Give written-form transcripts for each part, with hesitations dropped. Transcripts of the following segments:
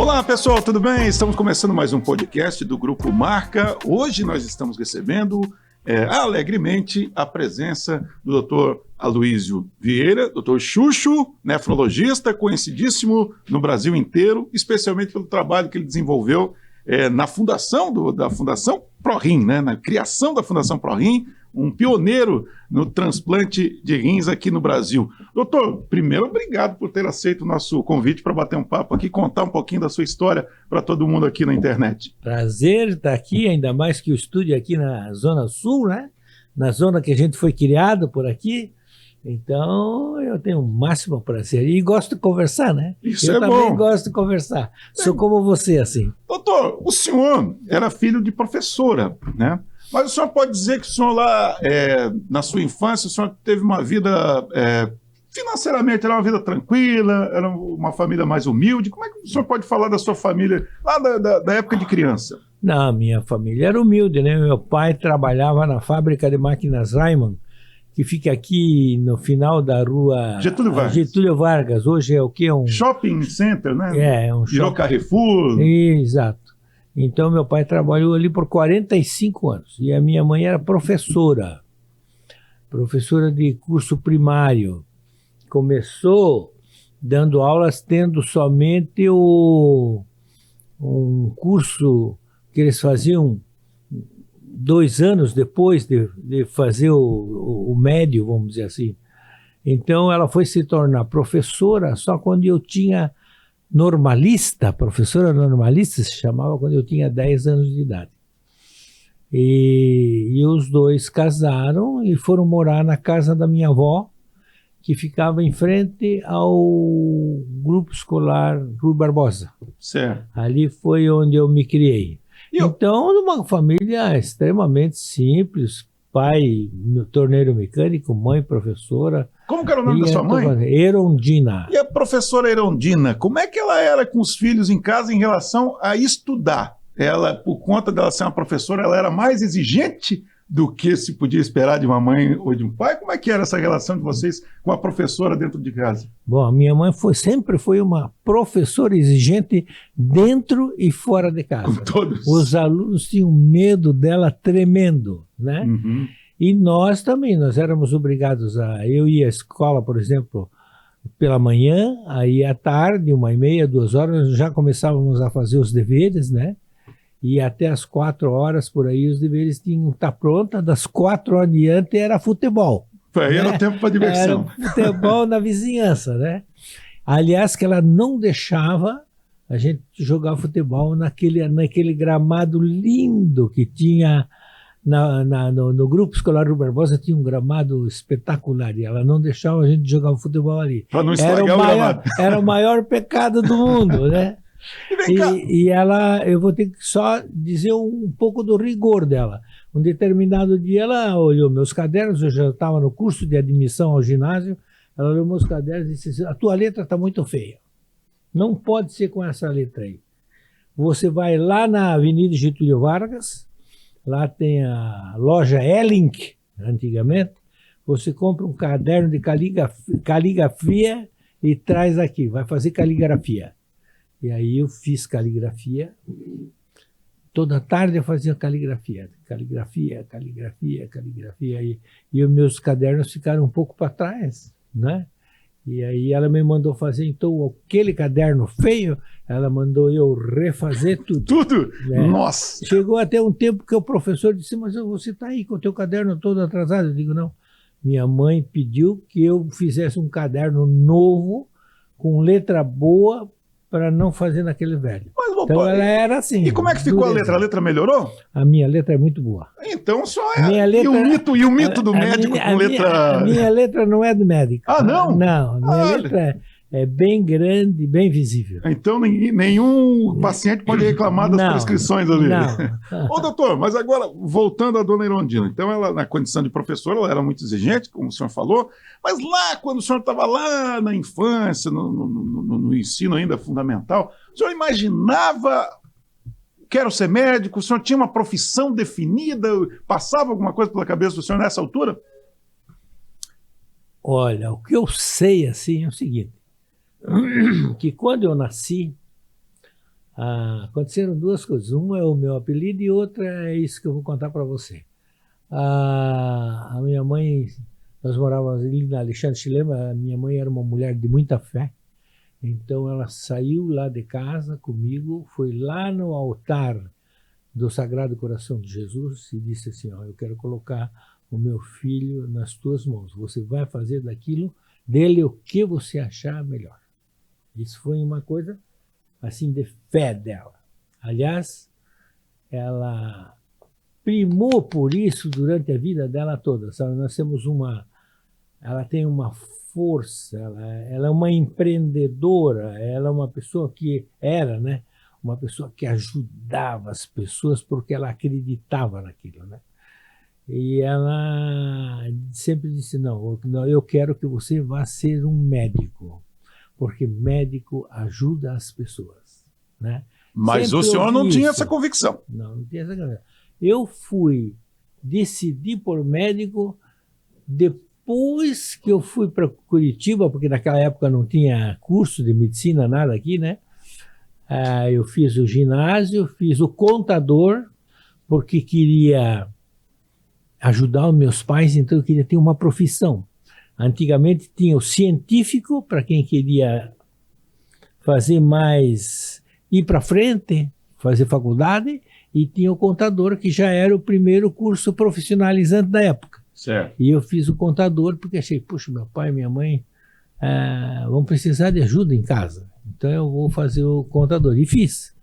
Olá pessoal, tudo bem? Estamos começando mais um podcast do Grupo Marca. Hoje nós estamos recebendo alegremente a presença do Dr. Aloísio Vieira, Dr. Chuchu, nefrologista, conhecidíssimo no Brasil inteiro, especialmente pelo trabalho que ele desenvolveu na fundação da Fundação ProRim, né? Na criação da Fundação ProRim, um pioneiro no transplante de rins aqui no Brasil. Doutor, primeiro, obrigado por ter aceito o nosso convite para bater um papo aqui, contar um pouquinho da sua história para todo mundo aqui na internet. Prazer estar aqui, ainda mais que o estúdio aqui na Zona Sul, né? Na zona que a gente foi criado por aqui. Então, eu tenho o máximo prazer. E gosto de conversar, né? Isso eu é também bom. gosto de conversar. Sou como você, assim. Doutor, o senhor era filho de professora, né? Mas o senhor pode dizer que o senhor lá, na sua infância, o senhor teve uma vida, financeiramente, era uma vida tranquila, era uma família mais humilde. Como é que o senhor pode falar da sua família lá da época de criança? Não, minha família era humilde, né? Meu pai trabalhava na fábrica de máquinas Raimann, que fica aqui no final da rua Getúlio Vargas. Hoje é o quê? Shopping center, né? É um Virou shopping. Carrefour. Exato. Então, meu pai trabalhou ali por 45 anos. E a minha mãe era professora de curso primário. Começou dando aulas tendo somente um curso que eles faziam 2 anos depois de fazer o médio, vamos dizer assim. Então, ela foi se tornar professora só quando eu tinha professora normalista se chamava, quando eu tinha 10 anos de idade. E os dois casaram e foram morar na casa da minha avó, que ficava em frente ao Grupo Escolar Rui Barbosa. Certo. Ali foi onde eu me criei. Então, uma família extremamente simples, pai torneiro mecânico, mãe professora. Como que era o nome da sua mãe? Erondina. E a professora Erondina, como é que ela era com os filhos em casa em relação a estudar? Ela, por conta dela ser uma professora, ela era mais exigente do que se podia esperar de uma mãe ou de um pai? Como é que era essa relação de vocês com a professora dentro de casa? Bom, a minha mãe sempre foi uma professora exigente dentro e fora de casa. Com todos. Os alunos tinham medo dela tremendo, né? Uhum. E nós também, nós éramos obrigados eu ia à escola, por exemplo, pela manhã, aí à tarde, 1h30, 2 horas, já começávamos a fazer os deveres, né? E até as 4 horas, por aí, os deveres tinham que estar prontos. Das 4 horas adiante era futebol. Aí era né? tempo para diversão. Era futebol na vizinhança, né? Aliás, que ela não deixava a gente jogar futebol naquele gramado lindo que tinha no Grupo Escolar Rui Barbosa, tinha um gramado espetacular e ela não deixava a gente jogar futebol ali. Para não estragar o gramado. Era o maior pecado do mundo, né? E ela, eu vou ter que só dizer um pouco do rigor dela. Um determinado dia ela olhou meus cadernos, eu já estava no curso de admissão ao ginásio, ela olhou meus cadernos e disse assim, a tua letra está muito feia. Não pode ser com essa letra aí. Você vai lá na Avenida Getúlio Vargas, lá tem a loja Elink, antigamente, você compra um caderno de caligrafia e traz aqui, vai fazer caligrafia. E aí eu fiz caligrafia, toda tarde eu fazia caligrafia, e os meus cadernos ficaram um pouco para trás, né? E aí ela me mandou fazer, então, aquele caderno feio, ela mandou eu refazer tudo. Tudo? Né? Nossa! Chegou até um tempo que o professor disse, mas você está aí com o teu caderno todo atrasado? Eu digo, não. Minha mãe pediu que eu fizesse um caderno novo, com letra boa, para não fazer naquele velho. Mas, então ela era assim. E como é que ficou a letra? A letra melhorou? A minha letra é muito boa. Então só E o mito do médico com letra... A minha letra não é do médico. Ah, não? Não, a minha letra é bem grande, bem visível. Então nenhum paciente pode reclamar das prescrições ali. Não. Ô, doutor, mas agora, voltando à dona Erondina, então ela, na condição de professora, ela era muito exigente, como o senhor falou, mas lá, quando o senhor estava lá na infância, no ensino ainda fundamental, o senhor imaginava quero ser médico? O senhor tinha uma profissão definida? Passava alguma coisa pela cabeça do senhor nessa altura? Olha, o que eu sei assim é o seguinte, que quando eu nasci, Aconteceram duas coisas. Uma é o meu apelido e outra é isso que eu vou contar para você. A minha mãe, nós morávamos ali na Alexandre Chilema, a minha mãe era uma mulher de muita fé, então ela saiu lá de casa comigo, foi lá no altar do Sagrado Coração de Jesus e disse assim, ó, eu quero colocar o meu filho nas tuas mãos, você vai fazer dele o que você achar melhor. Isso foi uma coisa assim de fé dela. Aliás, ela primou por isso durante a vida dela toda, sabe? Nós temos ela tem uma força, ela é uma empreendedora, ela é uma pessoa que era, né? Uma pessoa que ajudava as pessoas porque ela acreditava naquilo, né? E ela sempre disse, não, eu quero que você vá ser um médico, porque médico ajuda as pessoas, né? Mas Sempre o senhor não tinha essa convicção. Não tinha essa convicção. Eu decidi por médico depois que eu fui para Curitiba, porque naquela época não tinha curso de medicina, nada aqui, né? Eu fiz o ginásio, fiz o contador, porque queria ajudar os meus pais, então eu queria ter uma profissão. Antigamente tinha o científico, para quem queria fazer mais, ir para frente, fazer faculdade, e tinha o contador, que já era o primeiro curso profissionalizante da época. Certo. E eu fiz o contador porque achei, puxa, meu pai e minha mãe vão precisar de ajuda em casa. Então eu vou fazer o contador. E fiz.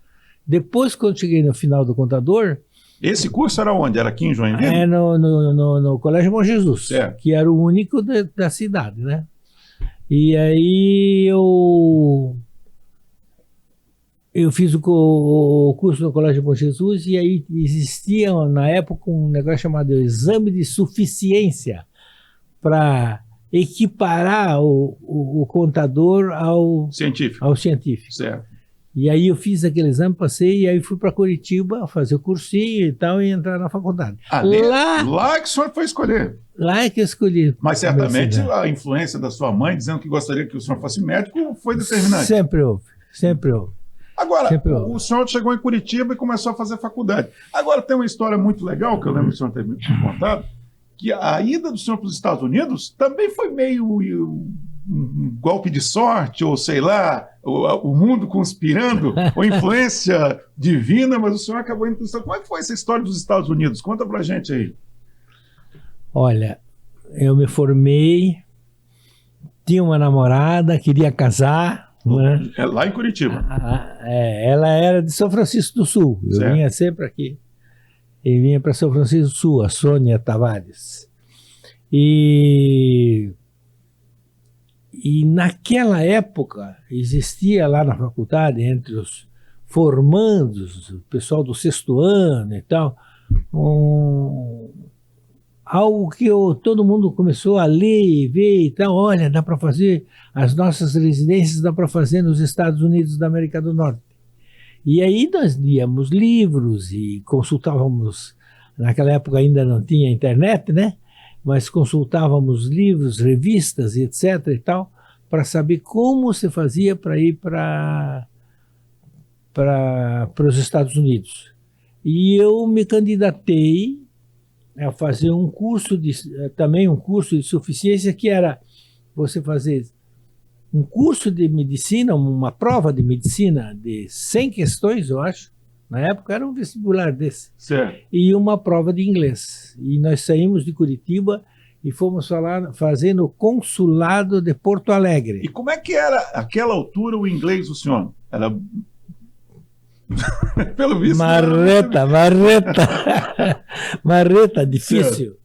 Depois, quando cheguei no final do contador... Esse curso era onde? Era aqui em Joinville? No Colégio Bom Jesus, certo. Que era o único da cidade, né? E aí eu fiz o curso no Colégio Bom Jesus e aí existia na época um negócio chamado exame de suficiência para equiparar o contador ao científico. Certo. E aí eu fiz aquele exame, passei, e aí fui para Curitiba fazer o cursinho e tal, e entrar na faculdade. Lá que o senhor foi escolher. Lá é que eu escolhi. Mas certamente a influência da sua mãe, dizendo que gostaria que o senhor fosse médico, foi determinante. Sempre houve, sempre houve. Agora, o senhor chegou em Curitiba e começou a fazer faculdade. Agora, tem uma história muito legal, que eu lembro que o senhor ter me contado, que a ida do senhor para os Estados Unidos também foi meio um golpe de sorte, ou sei lá, o mundo conspirando, ou influência divina, mas o senhor acabou indo para os Estados Unidos. Como é que foi essa história dos Estados Unidos? Conta pra gente aí. Olha, eu me formei, tinha uma namorada, queria casar. Né? É lá em Curitiba. Ela era de São Francisco do Sul. Eu vinha sempre aqui. E vinha para São Francisco do Sul, a Sônia Tavares. E naquela época existia lá na faculdade, entre os formandos, o pessoal do 6º ano e tal, algo que todo mundo começou a ler e ver e tal. Olha, dá para fazer, as nossas residências dá para fazer nos Estados Unidos da América do Norte. E aí nós líamos livros e consultávamos, naquela época ainda não tinha internet, né? Mas consultávamos livros, revistas, etc. e tal, para saber como se fazia para ir para os Stados Unidos. E eu me candidatei a fazer também um curso de suficiência, que era você fazer um curso de medicina, uma prova de medicina de 100 questões, eu acho. Na época era um vestibular desse. Certo. E uma prova de inglês. E nós saímos de Curitiba e fomos fazer no consulado de Porto Alegre. E como é que era, àquela altura, o inglês do senhor? Era... Pelo visto... Marreta, difícil.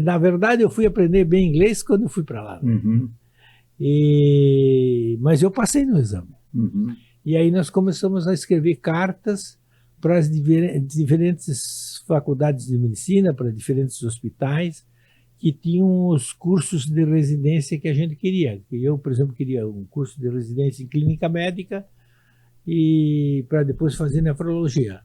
Na verdade, eu fui aprender bem inglês quando eu fui para lá. Uhum. Mas eu passei no exame. Uhum. E aí nós começamos a escrever cartas para as diferentes faculdades de medicina, para diferentes hospitais, que tinham os cursos de residência que a gente queria. Eu, por exemplo, queria um curso de residência em clínica médica e para depois fazer nefrologia.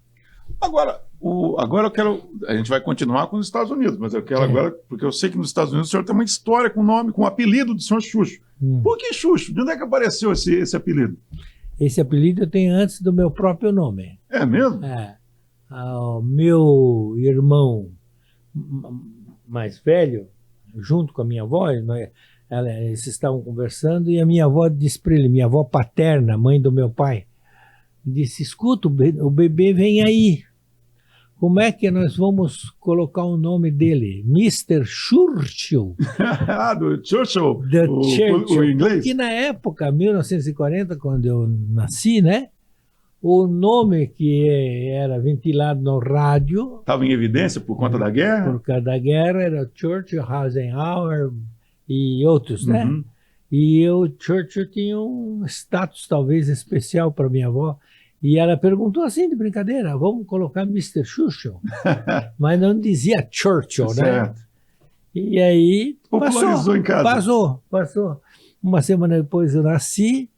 Agora eu quero... A gente vai continuar com os Estados Unidos, mas eu quero agora... Porque eu sei que nos Estados Unidos o senhor tem uma história com o nome, com o apelido do senhor Xuxo. Por que Xuxo? De onde é que apareceu esse apelido? Esse apelido eu tenho antes do meu próprio nome. É mesmo? O meu irmão mais velho, junto com a minha avó, eles estavam conversando e a minha avó disse para ele, minha avó paterna, mãe do meu pai, disse, escuta, o bebê vem aí. Como é que nós vamos colocar o nome dele? Mr. Churchill. Do Churchill, Churchill. o inglês. Porque na época, 1940, quando eu nasci, né? O nome que era ventilado no rádio... Estava em evidência por conta da guerra? Por causa da guerra, era Churchill, Eisenhower e outros, né? E o Churchill tinha um status talvez especial para minha avó. E ela perguntou assim, de brincadeira, vamos colocar Mr. Churchill? Mas não dizia Churchill, certo. Né? E aí popularizou em casa. Passou. Uma semana depois eu nasci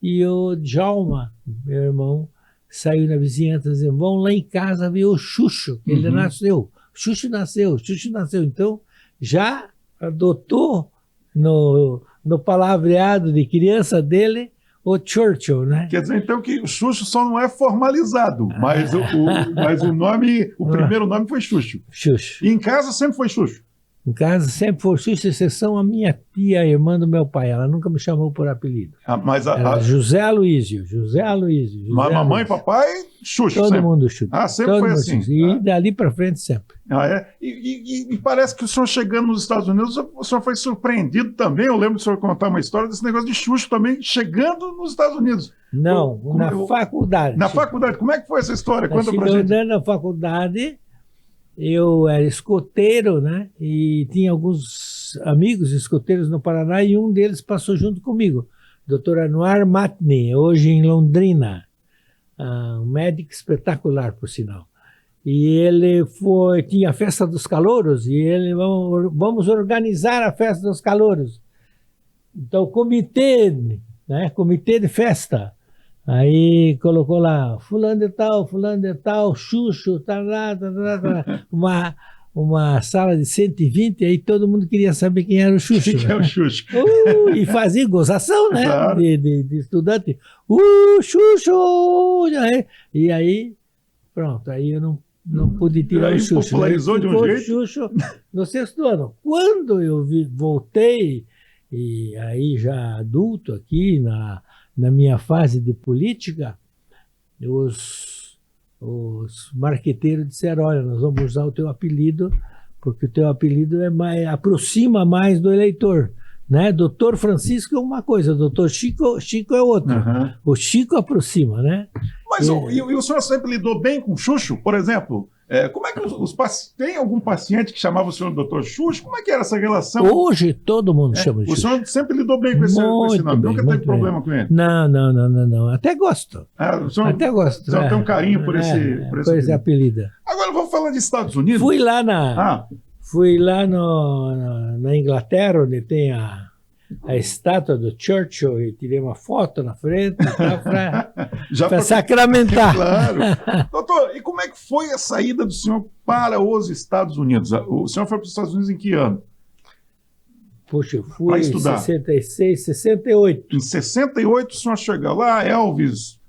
e o Djalma, meu irmão, saiu na vizinhança dizendo, vão lá em casa ver o Xuxo, que ele nasceu. Xuxo nasceu. Então, já adotou no palavreado de criança dele o Churchill, né? Quer dizer, então, que o Xuxo só não é formalizado, mas o nome, o primeiro nome foi Xuxo. Xuxo. E em casa sempre foi Xuxo? Em casa sempre foi Xuxo, exceção a minha tia, a irmã do meu pai. Ela nunca me chamou por apelido. Era José Aloísio. Mas mamãe e papai, Xuxo Todo sempre. mundo Xuxo. Sempre foi assim. Xuxo. E dali para frente sempre. É? E parece que o senhor chegando nos Estados Unidos, o senhor foi surpreendido também. Eu lembro do senhor contar uma história desse negócio de Xuxo também, chegando nos Estados Unidos. Não, faculdade. Na faculdade. Como é que foi essa história? Conta pra gente. Na faculdade, eu era escoteiro, né? E tinha alguns amigos escoteiros no Paraná e um deles passou junto comigo. Dr. Anwar Matni, hoje em Londrina. Um médico espetacular, por sinal. E ele tinha a festa dos calouros, e ele, vamos organizar a festa dos calouros. Então, comitê de festa. Aí colocou lá, fulano de tal, Xuxo, uma sala de 120, aí todo mundo queria saber quem era o Xuxo. Quem é o Xuxo? E fazia gozação, né? Claro. De estudante. Xuxo! E aí, pronto, aí eu não pude tirar o Xuxo. Popularizou de um jeito. Xuxo no sexto ano. Quando eu voltei, e aí já adulto aqui, na minha fase de política, os marqueteiros disseram, olha, nós vamos usar o teu apelido, porque o teu apelido aproxima mais do eleitor. Né? Doutor Francisco é uma coisa, doutor Chico é outra. O Chico aproxima, né? Mas e o senhor sempre lidou bem com Xuxo, por exemplo? Como é que tem algum paciente que chamava o senhor doutor Xuxo? Como é que era essa relação? Hoje todo mundo chama de Xuxo. O senhor sempre lidou bem com esse nome? Nunca teve problema com ele? Não. Até gosto. Até gosto. O senhor tem um carinho por esse apelido. Agora vamos falar de Estados Unidos. Fui lá na Inglaterra, onde tem a estátua do Churchill, e tirei uma foto na frente para sacramentar. Claro. Doutor, e como é que foi a saída do senhor para os Estados Unidos? O senhor foi para os Estados Unidos em que ano? Poxa, eu fui em 66, 68. Em 68 o senhor chegou lá, Elvis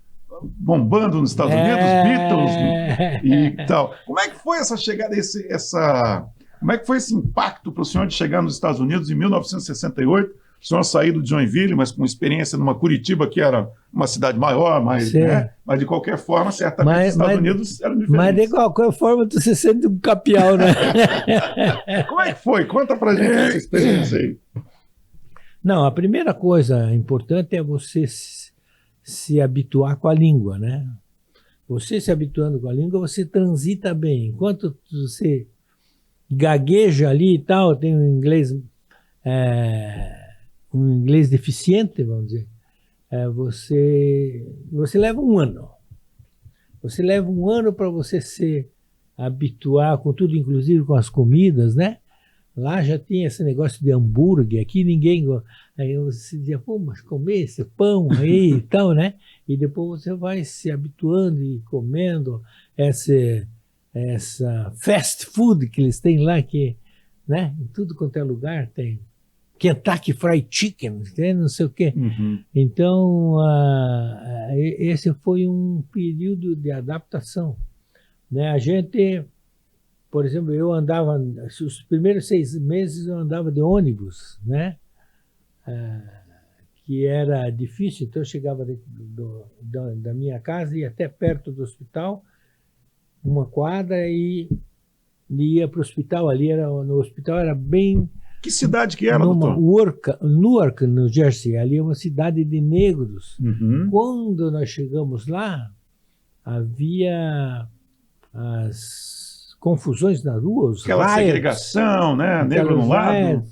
bombando nos Estados Unidos, Beatles e tal. Como é que foi essa chegada, como é que foi esse impacto para o senhor de chegar nos Estados Unidos em 1968? O senhor saído de Joinville, mas com experiência numa Curitiba, que era uma cidade maior, mas de qualquer forma, certamente os Estados Unidos eram diferentes. Mas de qualquer forma, tu se sente um capial, né? Como é que foi? Conta pra gente essa experiência aí. Não, a primeira coisa importante é você se habituar com a língua, né? Você se habituando com a língua, você transita bem. Enquanto você gagueja ali e tal, tem um inglês deficiente, vamos dizer, você leva um ano. Você leva um ano para você se habituar com tudo, inclusive com as comidas, né? Lá já tinha esse negócio de hambúrguer, aqui ninguém... Aí você dizia, pô, mas comer esse pão aí e tal, né? E depois você vai se habituando e comendo essa fast food que eles têm lá, que, né, em tudo quanto é lugar tem Kentucky Fried Chicken, não sei o quê. Uhum. Então, esse foi um período de adaptação, né? A gente, por exemplo, eu andava, os primeiros 6 meses eu andava de ônibus, né? Que era difícil, então eu chegava da minha casa e ia até perto do hospital, uma quadra, e ia para o hospital. Ali no hospital era bem... Que cidade que era, doutor? Newark, New Jersey. Ali é uma cidade de negros. Uhum. Quando nós chegamos lá, havia as confusões na rua, os aquela riots, segregação, né? Negro no lado.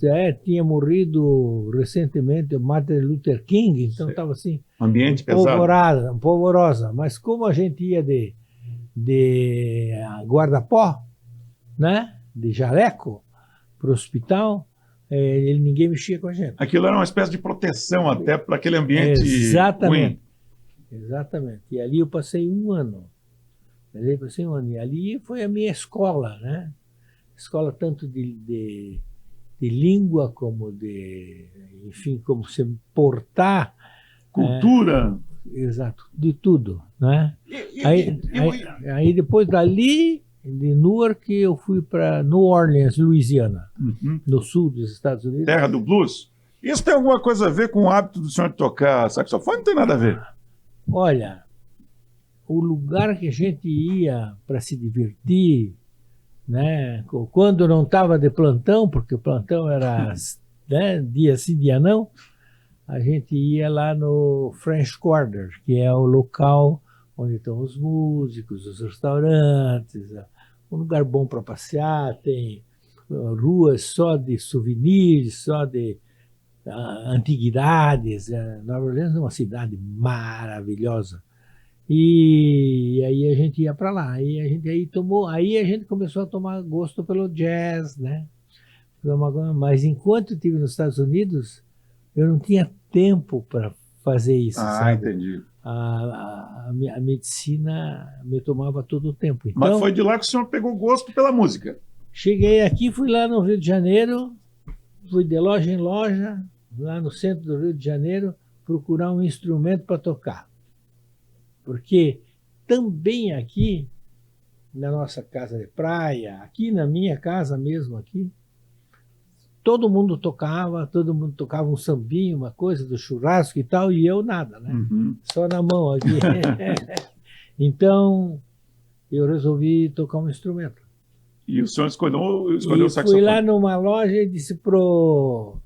tinha morrido recentemente o Martin Luther King, então estava assim, ambiente pesado, polvorosa. Mas como a gente ia de guarda-pó, né? De jaleco, para o hospital, ninguém mexia com a gente. Aquilo era uma espécie de proteção até para aquele ambiente Exatamente. ruim. Exatamente. E ali eu passei um ano. E ali foi a minha escola, né? Escola tanto de língua como enfim, como se portar. Cultura. Exato, de tudo, né? Aí depois dali, de Newark, eu fui para New Orleans, Louisiana, no sul dos Estados Unidos. Terra do blues. Isso tem alguma coisa a ver com o hábito do senhor de tocar saxofone? Não tem nada a ver. Olha, o lugar que a gente ia para se divertir, né? Quando não estava de plantão, porque o plantão era né, dia sim, dia não, a gente ia lá no French Quarter, que é o local onde estão os músicos, os restaurantes, um lugar bom para passear, tem ruas só de souvenirs, só de antiguidades. Nova Orleans é uma cidade maravilhosa. E aí a gente ia para lá, aí a gente começou a tomar gosto pelo jazz, né? Mas enquanto eu estive nos Estados Unidos, eu não tinha tempo para fazer isso, sabe? Entendi. A medicina me tomava todo o tempo. Então, mas foi de lá que o senhor pegou gosto pela música? Cheguei aqui, fui lá no Rio de Janeiro, fui de loja em loja, lá no centro do Rio de Janeiro, procurar um instrumento para tocar. Porque também aqui, na nossa casa de praia, aqui na minha casa mesmo, aqui, todo mundo tocava um sambinho, uma coisa do churrasco e tal, e eu nada, né? Só na mão aqui. Então, eu resolvi tocar um instrumento. E o senhor escolheu o saxofone? Fui lá numa loja e disse pro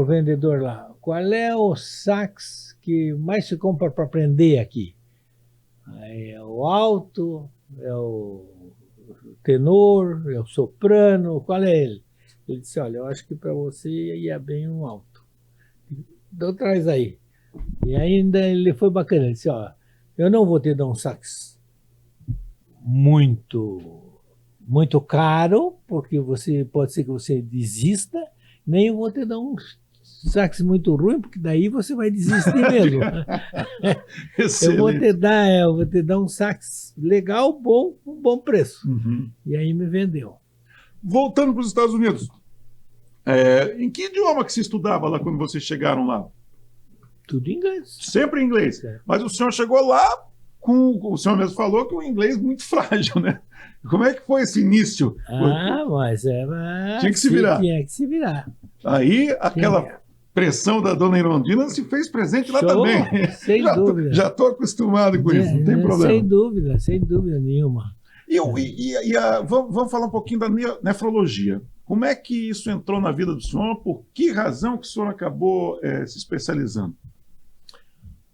vendedor lá, qual é o sax que mais se compra para aprender aqui? É o alto, é o tenor, é o soprano, qual é ele? Ele disse, olha, eu acho que para você ia bem um alto. Então traz aí. E ainda ele foi bacana, ele disse, ó, eu não vou te dar um sax muito caro, porque pode ser que você desista, nem eu vou te dar um sax muito ruim, porque daí você vai desistir mesmo. eu vou te dar um sax legal, bom, com bom preço. E aí me vendeu. Voltando para os Estados Unidos, em que idioma que se estudava lá quando vocês chegaram lá? Tudo em inglês. Sempre em inglês. Mas o senhor chegou lá o senhor mesmo falou que o inglês é muito frágil, né? Como é que foi esse início? Mas tinha que se virar. Tinha que se virar. Aí aquela pressão da dona Irondina se fez presente lá também. Sem dúvida. Já estou acostumado com isso, não tem problema. Sem dúvida nenhuma. Vamos falar um pouquinho da nefrologia. Como é que isso entrou na vida do senhor? Por que razão que o senhor acabou se especializando?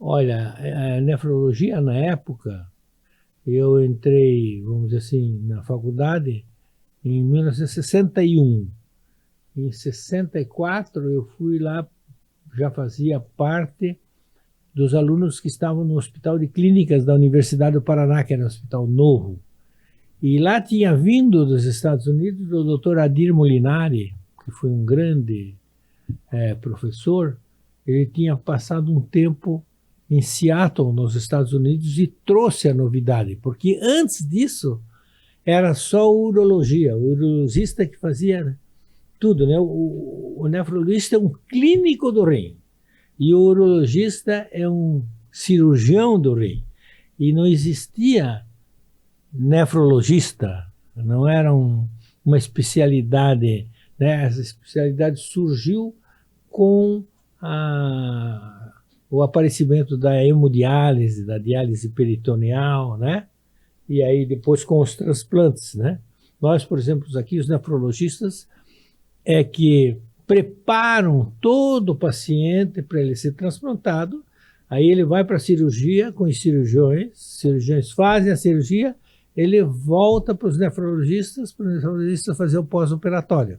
Olha, a nefrologia, na época, eu entrei, vamos dizer assim, na faculdade em 1961. Em 64, eu fui lá, já fazia parte dos alunos que estavam no Hospital de Clínicas da Universidade do Paraná, que era um hospital novo. E lá tinha vindo dos Estados Unidos o Dr. Adir Molinari, que foi um grande professor. Ele tinha passado um tempo em Seattle, nos Estados Unidos, e trouxe a novidade, porque antes disso era só urologia, o urologista que fazia tudo, né? O nefrologista é um clínico do rim e o urologista é um cirurgião do rim. E não existia nefrologista, não era uma especialidade, né? Essa especialidade surgiu com o aparecimento da hemodiálise, da diálise peritoneal, né? E aí depois com os transplantes, né? Nós, por exemplo, aqui os nefrologistas é que preparam todo o paciente para ele ser transplantado, aí ele vai para a cirurgia com os cirurgiões fazem a cirurgia, ele volta para os nefrologistas fazer o pós-operatório,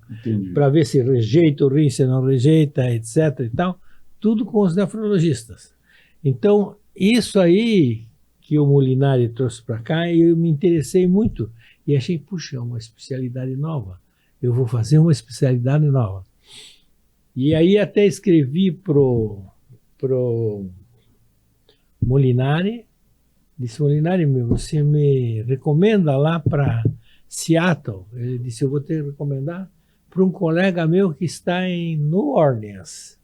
para ver se rejeita o rim, se não rejeita, etc. e tal, tudo com os nefrologistas. Então, isso aí que o Molinari trouxe para cá, eu me interessei muito e achei, puxa, é uma especialidade nova. Eu vou fazer uma especialidade nova. E aí até escrevi pro Molinari, disse, Molinari, você me recomenda lá para Seattle? Ele disse, eu vou te recomendar para um colega meu que está em New Orleans,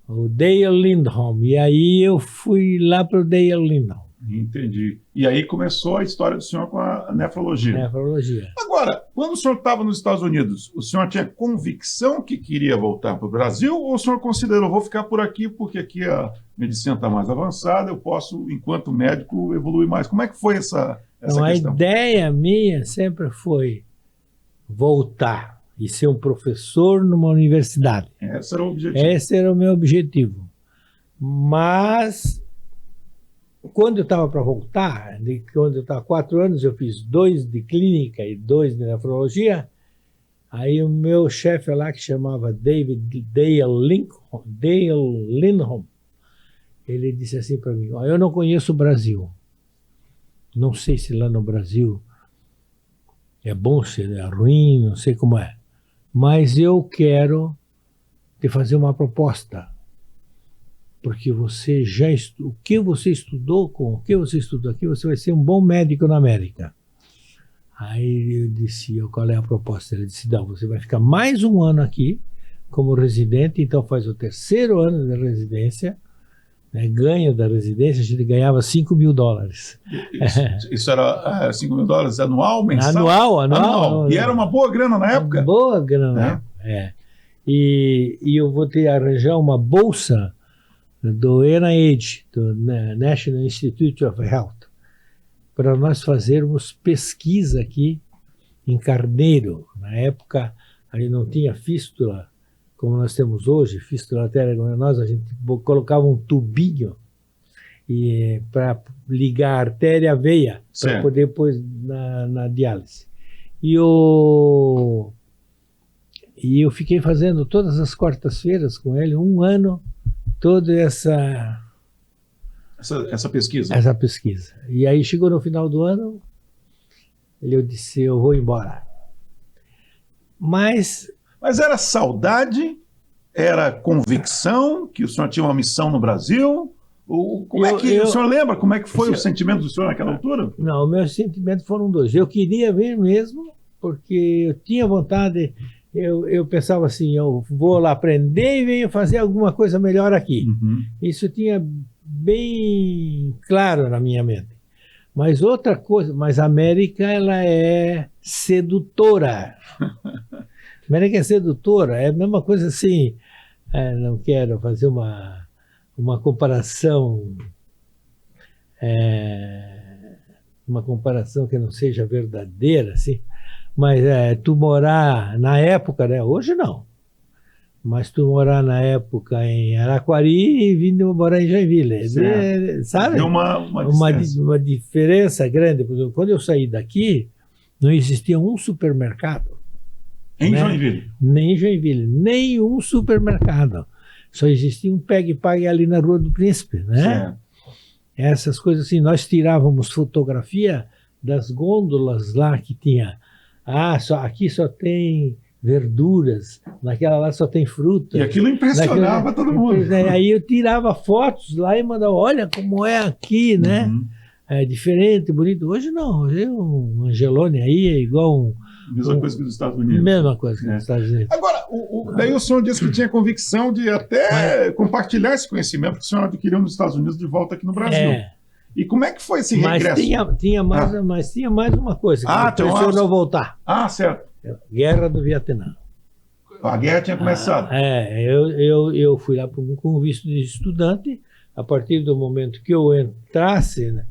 o Dale Lindholm. E aí eu fui lá para o Dale Lindholm. Entendi. E aí começou a história do senhor com a nefrologia. Nefrologia. Agora, quando o senhor estava nos Estados Unidos, o senhor tinha convicção que queria voltar para o Brasil ou o senhor considerou, vou ficar por aqui porque aqui a medicina está mais avançada, eu posso, enquanto médico, evoluir mais? Como é que foi essa então, questão? A ideia minha sempre foi voltar e ser um professor numa universidade. Esse era o objetivo. Esse era o meu objetivo. Mas quando eu estava para voltar, quando eu estava 4 anos, eu fiz 2 de clínica e 2 de nefrologia. Aí o meu chefe lá, que chamava Dale Lindholm, ele disse assim para mim, eu não conheço o Brasil. Não sei se lá no Brasil é bom, se é ruim, não sei como é. Mas eu quero te fazer uma proposta. Porque você o que você estudou aqui, você vai ser um bom médico na América. Aí eu disse, qual é a proposta? Ele disse, não, você vai ficar mais 1 ano aqui como residente, então faz o 3º ano de residência, né, ganho da residência, a gente ganhava $5.000. Isso era $5.000 anual, mensal? Anual. E era uma boa grana na época? Boa grana na época, E eu vou ter que arranjar uma bolsa do NIH, do National Institute of Health, para nós fazermos pesquisa aqui em Carneiro. Na época, aí não tinha fístula, como nós temos hoje, fístula arteriovenosa, a gente colocava um tubinho para ligar a artéria à veia, para poder pôr na diálise. E eu fiquei fazendo todas as quartas-feiras com ele, 1 ano, toda essa pesquisa. Essa pesquisa. E aí chegou no final do ano, eu disse, eu vou embora. Mas era saudade? Era convicção que o senhor tinha uma missão no Brasil? O senhor lembra como é que foi o sentimento do senhor naquela altura? Não, meus sentimentos foram 2. Eu queria vir mesmo, porque eu tinha vontade. Eu pensava assim, eu vou lá aprender e venho fazer alguma coisa melhor aqui. Isso tinha bem claro na minha mente. Mas outra coisa, mas a América, ela é sedutora. A América é sedutora, é a mesma coisa assim, não quero fazer uma comparação, uma comparação que não seja verdadeira, assim, mas tu morar na época, né? Hoje não, mas tu morar na época em Araquari e vindo morar em Joinville, sabe? É uma diferença grande. Por exemplo, quando eu saí daqui, não existia um supermercado. Em Joinville? Nem em Joinville, nenhum supermercado. Só existia um Pegue e Pague ali na Rua do Príncipe, né? Certo. Essas coisas assim, nós tirávamos fotografia das gôndolas lá que tinha. Aqui só tem verduras, naquela lá só tem fruta. E aquilo impressionava todo mundo. Aí eu tirava fotos lá e mandava, olha como é aqui, né? É diferente, bonito. Hoje não, hoje um Angelone aí é igual Mesma coisa que nos Estados Unidos. Mesma coisa que nos Estados Unidos. Agora, daí o senhor disse que tinha convicção de até compartilhar esse conhecimento que o senhor adquiriu nos Estados Unidos de volta aqui no Brasil. E como é que foi esse regresso? Mas tinha mais uma coisa que então, eu não voltar. Certo. Guerra do Vietnã. A guerra tinha começado. Eu fui lá com visto de estudante. A partir do momento que eu entrasse, né,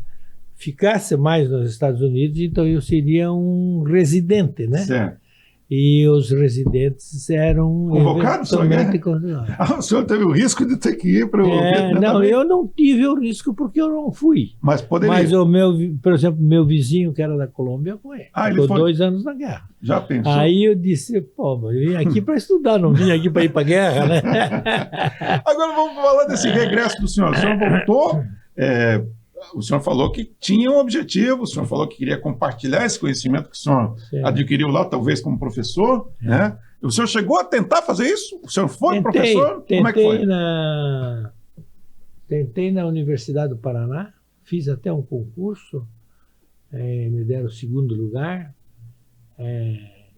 ficasse mais nos Estados Unidos, então eu seria um residente, né? Certo. E os residentes eram convocados. O senhor teve o risco de ter que ir para o Vietnã? Não, também? eu não tive o risco porque eu não fui. Mas poderia. Mas por exemplo, meu vizinho, que era da Colômbia, foi. Ficou 2 anos na guerra. Já pensou? Aí eu disse, eu vim aqui para estudar, não vim aqui para ir para a guerra, né? Agora vamos falar desse regresso do senhor. O senhor voltou... O senhor falou que tinha um objetivo, o senhor falou que queria compartilhar esse conhecimento que o senhor adquiriu lá, talvez como professor, né? O senhor chegou a tentar fazer isso? O senhor foi professor? Como é que foi? Tentei na Universidade do Paraná, fiz até um concurso, me deram o 2º lugar.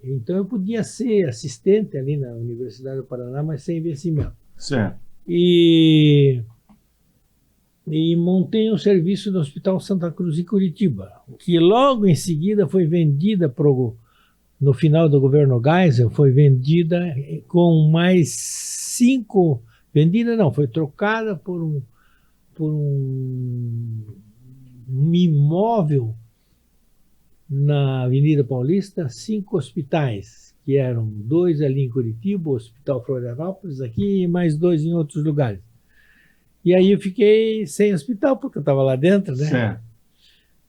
Então eu podia ser assistente ali na Universidade do Paraná, mas sem investimento. Certo. E montei um serviço no Hospital Santa Cruz, em Curitiba, que logo em seguida foi vendida no final do governo Geisel, foi vendida com mais 5... Vendida não, foi trocada por um imóvel na Avenida Paulista, 5 hospitais, que eram 2 ali em Curitiba, o Hospital Florianópolis aqui e mais 2 em outros lugares. E aí eu fiquei sem hospital, porque eu estava lá dentro, né? Certo.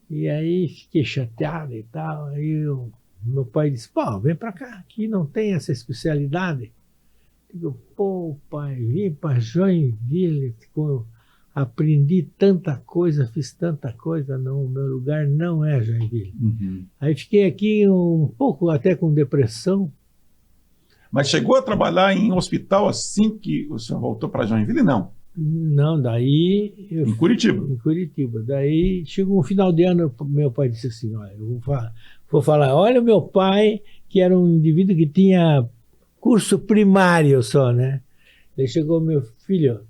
E aí fiquei chateado e tal. Aí meu pai disse, vem para cá, aqui não tem essa especialidade. Eu digo, pai, vim para Joinville, aprendi tanta coisa, fiz tanta coisa, não, o meu lugar não é Joinville. Uhum. Aí fiquei aqui um pouco até com depressão. Mas chegou a trabalhar em hospital assim que o senhor voltou para Joinville? Não. Não, daí... Em Curitiba? Em Curitiba. Daí, chegou um final de ano, meu pai disse assim, olha, eu vou falar, olha o meu pai, que era um indivíduo que tinha curso primário só, né? Daí chegou meu filho,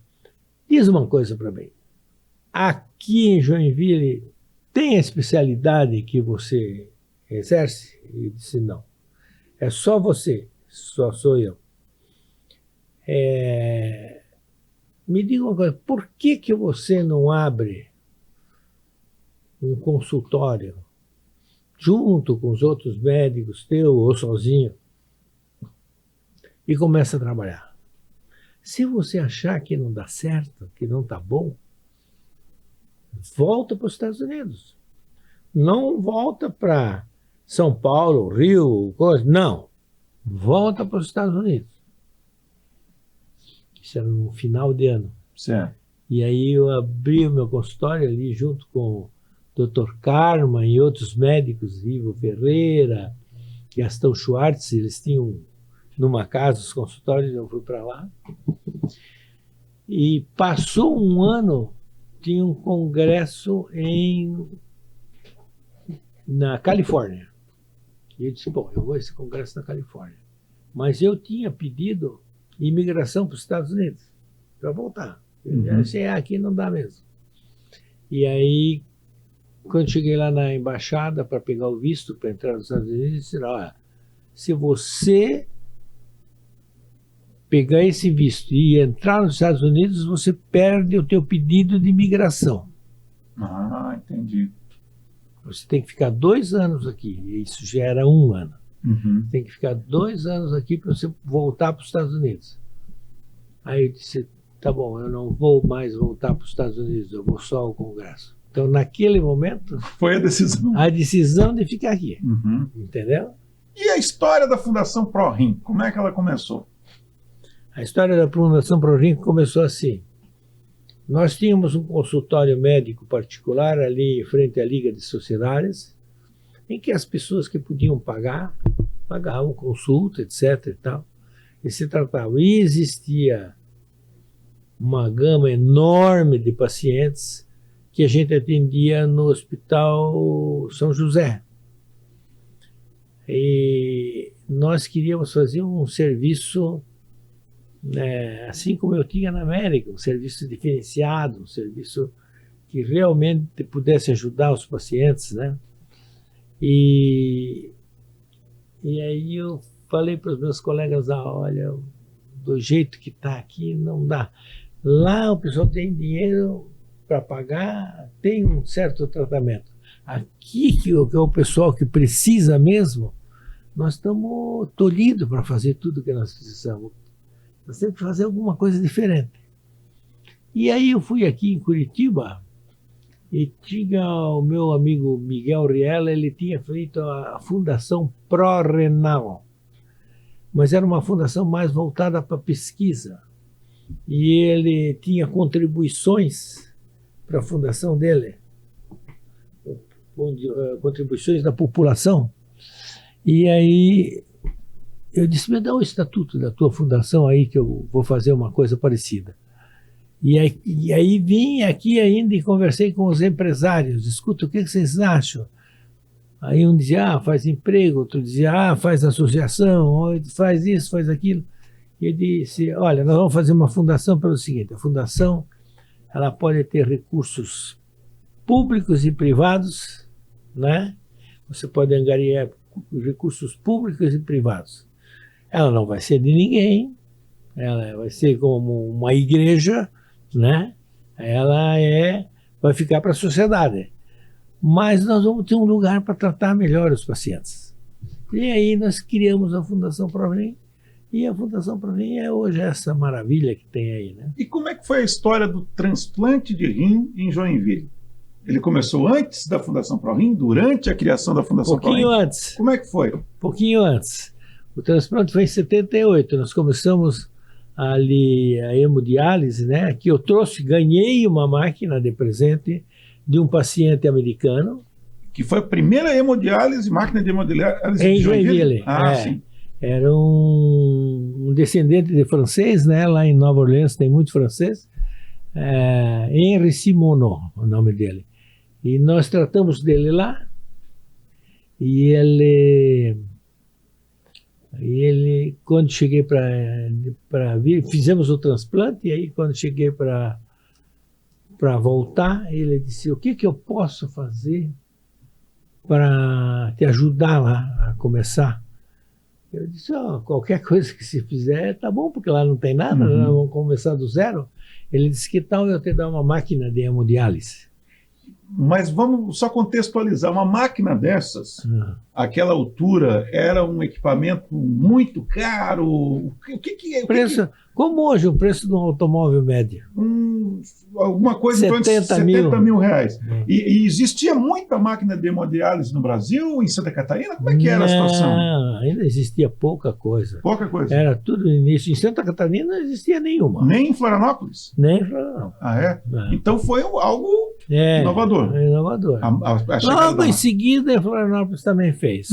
diz uma coisa para mim, aqui em Joinville tem a especialidade que você exerce? Ele disse, não, é só você, só sou eu. Me diga uma coisa, por que você não abre um consultório junto com os outros médicos, teu ou sozinho, e começa a trabalhar? Se você achar que não dá certo, que não está bom, volta para os Estados Unidos. Não volta para São Paulo, Rio, coisa. Não. Volta para os Estados Unidos. Isso era no final de ano. Certo. E aí eu abri o meu consultório ali junto com o Dr. Karma e outros médicos, Ivo Ferreira, Gastão Schwartz, eles tinham numa casa os consultórios, eu fui para lá. E passou um ano, tinha um congresso na Califórnia. E eu disse, eu vou a esse congresso na Califórnia. Mas eu tinha pedido imigração para os Estados Unidos, para voltar. Eu disse, aqui não dá mesmo. E aí, quando cheguei lá na embaixada para pegar o visto para entrar nos Estados Unidos, eles disseram, olha, se você pegar esse visto e entrar nos Estados Unidos, você perde o teu pedido de imigração. Entendi. Você tem que ficar 2 anos aqui, e isso já era 1 ano. Tem que ficar 2 anos aqui para você voltar para os Estados Unidos. Aí eu disse, tá bom, eu não vou mais voltar para os Estados Unidos, eu vou só ao Congresso. Então, naquele momento... Foi a decisão. A decisão de ficar aqui. Entendeu? E a história da Fundação ProRim, como é que ela começou? A história da Fundação ProRim começou assim. Nós tínhamos um consultório médico particular ali em frente à Liga de Sociedades, em que as pessoas que podiam pagavam consulta, etc. e tal, e se tratavam. E existia uma gama enorme de pacientes que a gente atendia no Hospital São José. E nós queríamos fazer um serviço, assim como eu tinha na América, um serviço diferenciado, um serviço que realmente pudesse ajudar os pacientes, né? E aí eu falei para os meus colegas, olha, do jeito que está aqui, não dá. Lá o pessoal tem dinheiro para pagar, tem um certo tratamento. Aqui, que é o pessoal que precisa mesmo, nós estamos tolhidos para fazer tudo que nós precisamos. Nós temos que fazer alguma coisa diferente. E aí eu fui aqui em Curitiba e tinha o meu amigo Miguel Riela, ele tinha feito a Fundação Pró-Renal, mas era uma fundação mais voltada para pesquisa. E ele tinha contribuições para a fundação dele, contribuições da população. E aí eu disse, me dá o estatuto da tua fundação aí que eu vou fazer uma coisa parecida. E aí vim aqui ainda e conversei com os empresários, escuta, o que vocês acham? Aí um dizia, faz emprego, outro dizia, faz associação, outro faz isso, faz aquilo. E ele disse, olha, nós vamos fazer uma fundação pelo seguinte, a fundação ela pode ter recursos públicos e privados, né? Você pode angariar recursos públicos e privados. Ela não vai ser de ninguém, ela vai ser como uma igreja, né? Ela vai ficar para a sociedade. Mas nós vamos ter um lugar para tratar melhor os pacientes. E aí nós criamos a Fundação Pró-Rim, e a Fundação Pró-Rim é hoje essa maravilha que tem aí, né? E como é que foi a história do transplante de rim em Joinville? Ele começou antes da Fundação Pró-Rim, durante a criação da Fundação Pró-Rim? Pouquinho antes. Como é que foi? Pouquinho antes. O transplante foi em 78, nós começamos ali a hemodiálise, né? Que eu ganhei uma máquina de presente de um paciente americano. Que foi a primeira máquina de hemodiálise em de Joinville. Sim. Era um descendente de francês, né? Lá em Nova Orleans tem muito francês. Henri Simoneau, o nome dele. E nós tratamos dele lá. E ele quando cheguei para vir, fizemos o transplante, e aí quando cheguei para voltar, ele disse, o que eu posso fazer para te ajudar lá a começar? Eu disse, qualquer coisa que se fizer tá bom, porque lá não tem nada, nós vamos começar do zero. Ele disse, que tal eu te dar uma máquina de hemodiálise? Mas vamos só contextualizar, uma máquina dessas, aquela altura, era um equipamento muito caro. O que como hoje o preço de um automóvel médio? Alguma coisa em torno de 70 mil reais. E existia muita máquina de hemodiálise no Brasil, em Santa Catarina? Como é que era a situação? Ainda existia pouca coisa. Pouca coisa? Era tudo no início. Em Santa Catarina não existia nenhuma. Nem em Florianópolis? Nem em Florianópolis. Então foi algo inovador. Inovador. Logo em seguida, a Florianópolis também fez.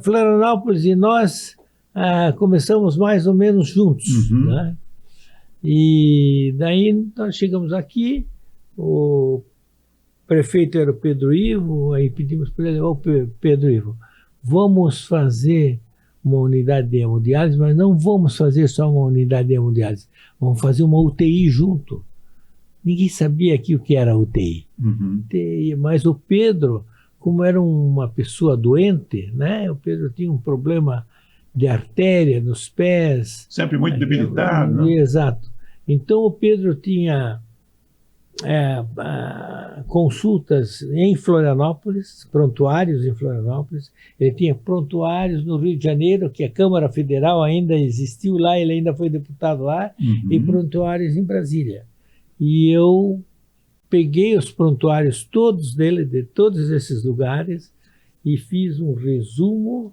Florianópolis e nós começamos mais ou menos juntos, né? E daí nós chegamos aqui, o prefeito era o Pedro Ivo, aí pedimos para ele, Pedro Ivo, vamos fazer uma unidade de hemodiálise, mas não vamos fazer só uma unidade de hemodiálise, vamos fazer uma UTI junto. Ninguém sabia aqui o que era UTI. Mas o Pedro, como era uma pessoa doente, né? O Pedro tinha um problema de artéria nos pés. Sempre muito debilitado. Né? Exato. Então o Pedro tinha consultas em Florianópolis, prontuários em Florianópolis. Ele tinha prontuários no Rio de Janeiro, que a Câmara Federal ainda existiu lá, ele ainda foi deputado lá, e prontuários em Brasília. E eu peguei os prontuários todos dele, de todos esses lugares, e fiz um resumo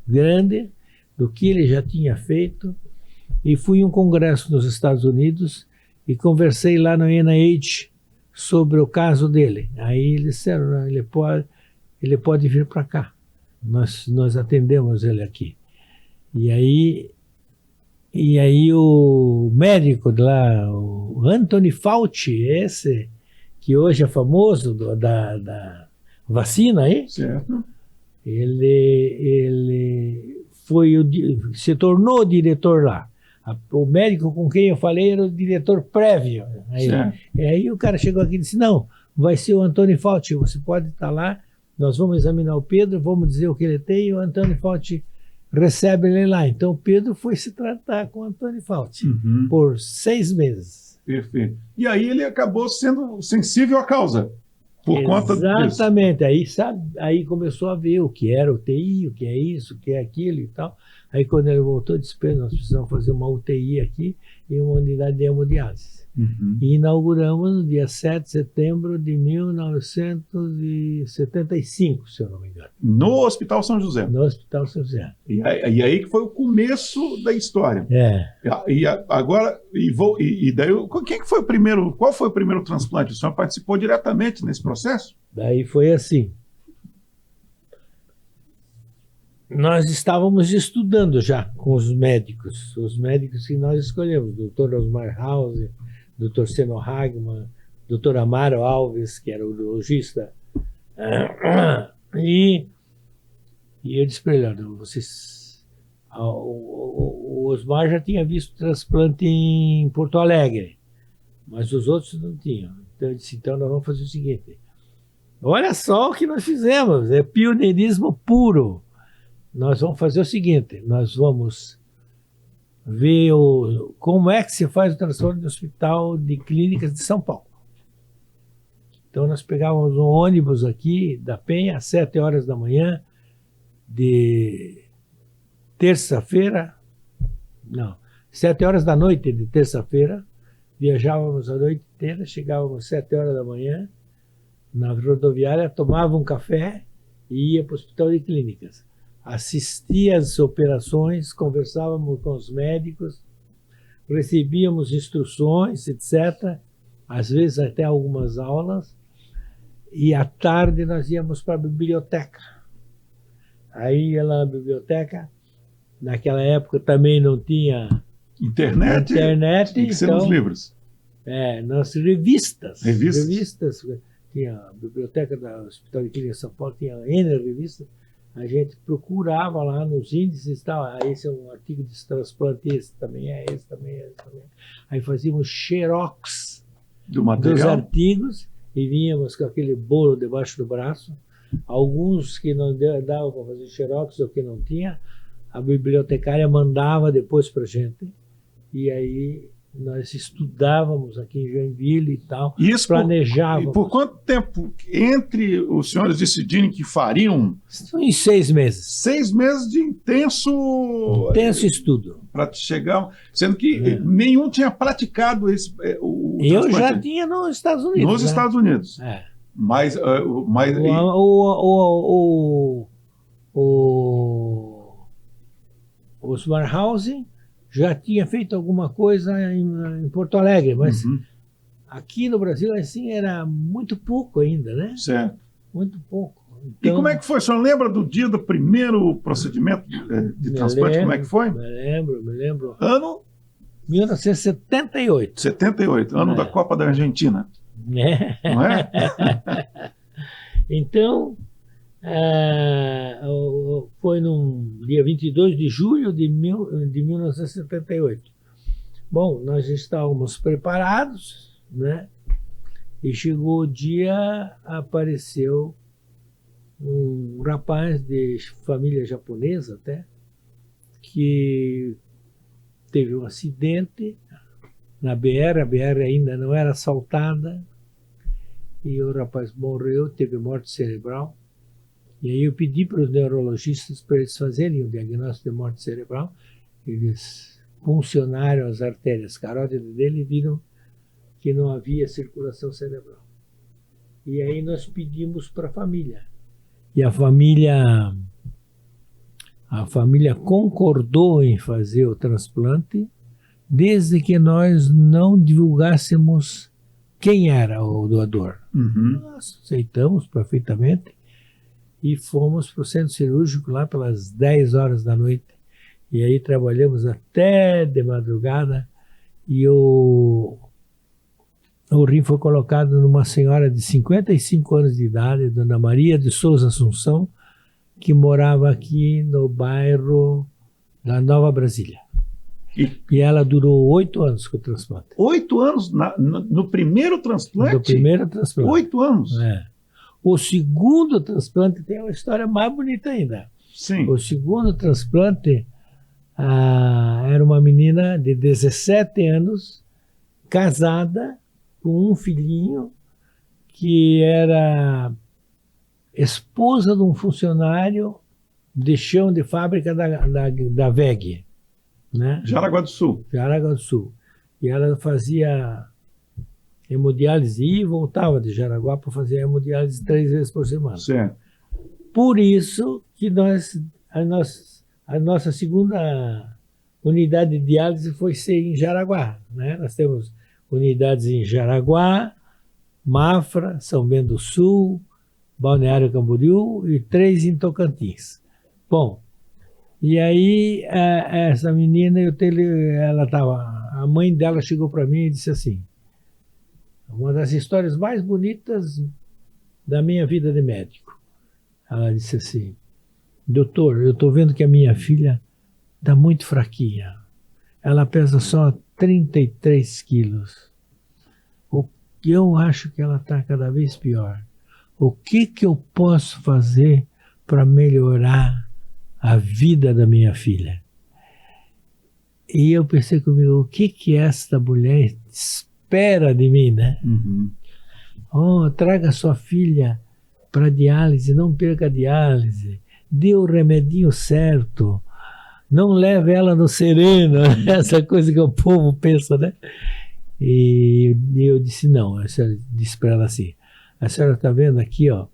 grande do que ele já tinha feito, e fui a um congresso nos Estados Unidos e conversei lá no NIH sobre o caso dele. Aí eles disseram, não, ele pode vir para cá, nós atendemos ele aqui. E aí o médico de lá, o Anthony Fauci, esse que hoje é famoso da vacina aí, certo. Ele se tornou diretor lá. O médico com quem eu falei era o diretor prévio. Aí o cara chegou aqui e disse, não, vai ser o Antônio Fauci, você pode estar lá, nós vamos examinar o Pedro, vamos dizer o que ele tem, e o Antônio Fauci recebe ele lá. Então o Pedro foi se tratar com o Antônio Fauci por 6 meses. Perfeito. E aí ele acabou sendo sensível à causa, por conta disso. Exatamente. Aí começou a ver o que era o TI, o que é isso, o que é aquilo e tal. Aí quando ele voltou, disse, Pedro, nós precisamos fazer uma UTI aqui e uma unidade de hemodiálise. E inauguramos no dia 7 de setembro de 1975, se eu não me engano. No Hospital São José. No Hospital São José. E aí que foi o começo da história. Quem que foi o primeiro? Qual foi o primeiro transplante? O senhor participou diretamente nesse processo? Daí foi assim. Nós estávamos estudando já com os médicos que nós escolhemos, Dr. Osmar House, Dr. Seno Hagman, Dr. Amaro Alves, que era o urologista. E eu disse para ele, o Osmar já tinha visto transplante em Porto Alegre, mas os outros não tinham. Então eu disse, então nós vamos fazer o seguinte, olha só o que nós fizemos, é pioneirismo puro. Nós vamos fazer o seguinte, nós vamos ver como é que se faz o transplante no Hospital de Clínicas de São Paulo. Então nós pegávamos um ônibus aqui da Penha às 7 horas da manhã de terça-feira, 7 horas da noite de terça-feira, viajávamos a noite inteira, chegávamos às 7 horas da manhã na rodoviária, tomava um café e ia para o Hospital de Clínicas. Assistia às operações, conversávamos com os médicos, recebíamos instruções, etc. Às vezes até algumas aulas. E à tarde nós íamos para a biblioteca. Aí ia lá na biblioteca. Naquela época também não tinha internet. Tinha que ser nos livros. Nas revistas. Tinha a biblioteca do Hospital de Clínicas de São Paulo, tinha N revistas. A gente procurava lá nos índices e tal, esse é um artigo de transplante, esse também é, esse também é, esse também é. Aí fazíamos xerox dos artigos e vínhamos com aquele bolo debaixo do braço. Alguns que não dava para fazer xerox ou que não tinha, a bibliotecária mandava depois para a gente. E aí nós estudávamos aqui em Joinville e tal, planejávamos. E por quanto tempo entre os senhores decidirem que fariam? Em 6 meses. 6 meses de intenso estudo. Para chegar, sendo que nenhum tinha praticado esse. Eu já tinha nos Estados Unidos. Nos Estados Unidos. Mas o Smarthouse já tinha feito alguma coisa em Porto Alegre, mas aqui no Brasil assim era muito pouco ainda, né? Certo. Muito pouco. Então, e como é que foi? O senhor lembra do dia do primeiro procedimento de transplante? Como é que foi? Me lembro. Ano? 1978. 78, ano da Copa da Argentina. Não é? Então, foi no dia 22 de julho de 1978. Bom, nós estávamos preparados, né? E chegou o dia, apareceu um rapaz de família japonesa até, que teve um acidente na BR, a BR ainda não era assaltada, e o rapaz morreu, teve morte cerebral. E aí eu pedi para os neurologistas para eles fazerem o diagnóstico de morte cerebral. Eles puncionaram as artérias carótidas dele e viram que não havia circulação cerebral. E aí nós pedimos para a família. E a família concordou em fazer o transplante, desde que nós não divulgássemos quem era o doador. Nós aceitamos perfeitamente e fomos para o centro cirúrgico lá pelas 10 horas da noite. E aí trabalhamos até de madrugada e o rim foi colocado numa senhora de 55 anos de idade, Dona Maria de Souza Assunção, que morava aqui no bairro da Nova Brasília. E ela durou 8 anos com o transplante. 8 anos no primeiro transplante? No primeiro transplante. 8 anos? É. O segundo transplante tem uma história mais bonita ainda. Sim. O segundo transplante era uma menina de 17 anos, casada, com um filhinho, que era esposa de um funcionário de chão de fábrica da WEG, né? Jaraguá do Sul. Jaraguá do Sul. E ela fazia hemodiálise e voltava de Jaraguá para fazer hemodiálise 3 vezes por semana. Certo. Por isso que a nossa segunda unidade de diálise foi ser em Jaraguá, né? Nós temos unidades em Jaraguá, Mafra, São Bento do Sul, Balneário Camboriú e 3 em Tocantins. Bom, e aí essa menina, a mãe dela chegou para mim e disse assim, uma das histórias mais bonitas da minha vida de médico. Ela disse assim, doutor, eu estou vendo que a minha filha está muito fraquinha. Ela pesa só 33 quilos. Eu acho que ela está cada vez pior. O que eu posso fazer para melhorar a vida da minha filha? E eu pensei comigo, o que esta mulher espera de mim, né? Uhum. Oh, traga sua filha para diálise, não perca a diálise, dê o remedinho certo, não leve ela no sereno, essa coisa que o povo pensa, né? E eu disse, não, a senhora disse para ela assim, a senhora está vendo aqui, ó,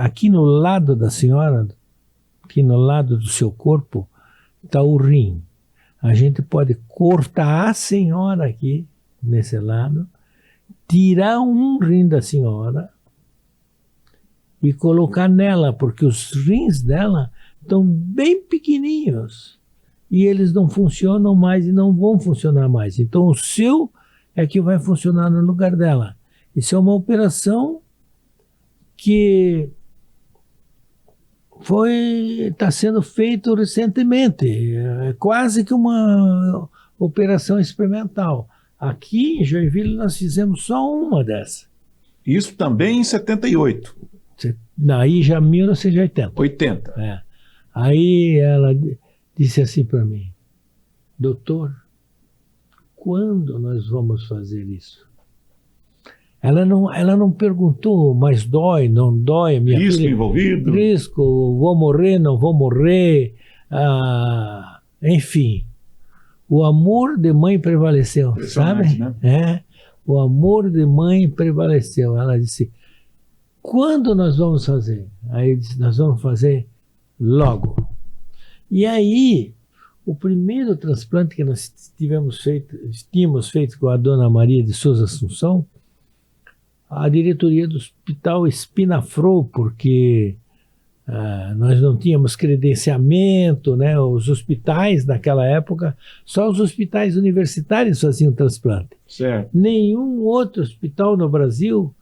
aqui no lado da senhora, aqui no lado do seu corpo, está o rim. A gente pode cortar a senhora aqui, nesse lado, tirar um rim da senhora e colocar nela, porque os rins dela estão bem pequenininhos e eles não funcionam mais e não vão funcionar mais. Então o seu é que vai funcionar no lugar dela. Isso é uma operação que está sendo feito recentemente, é quase que uma operação experimental. Aqui em Joinville nós fizemos só uma dessas. Isso também em 78. Aí já 1980. 80. É. Aí ela disse assim para mim, doutor, quando nós vamos fazer isso? Ela não perguntou, mas dói, não dói? Minha risco filha, envolvido? Risco, vou morrer, não vou morrer, enfim. O amor de mãe prevaleceu, sabe? Né? O amor de mãe prevaleceu. Ela disse, quando nós vamos fazer? Aí eu disse, nós vamos fazer logo. E aí, o primeiro transplante que nós tínhamos feito com a dona Maria de Souza Assunção, a diretoria do hospital espinafrou, porque nós não tínhamos credenciamento, né? Os hospitais naquela época, só os hospitais universitários faziam transplante. Certo. Nenhum outro hospital no Brasil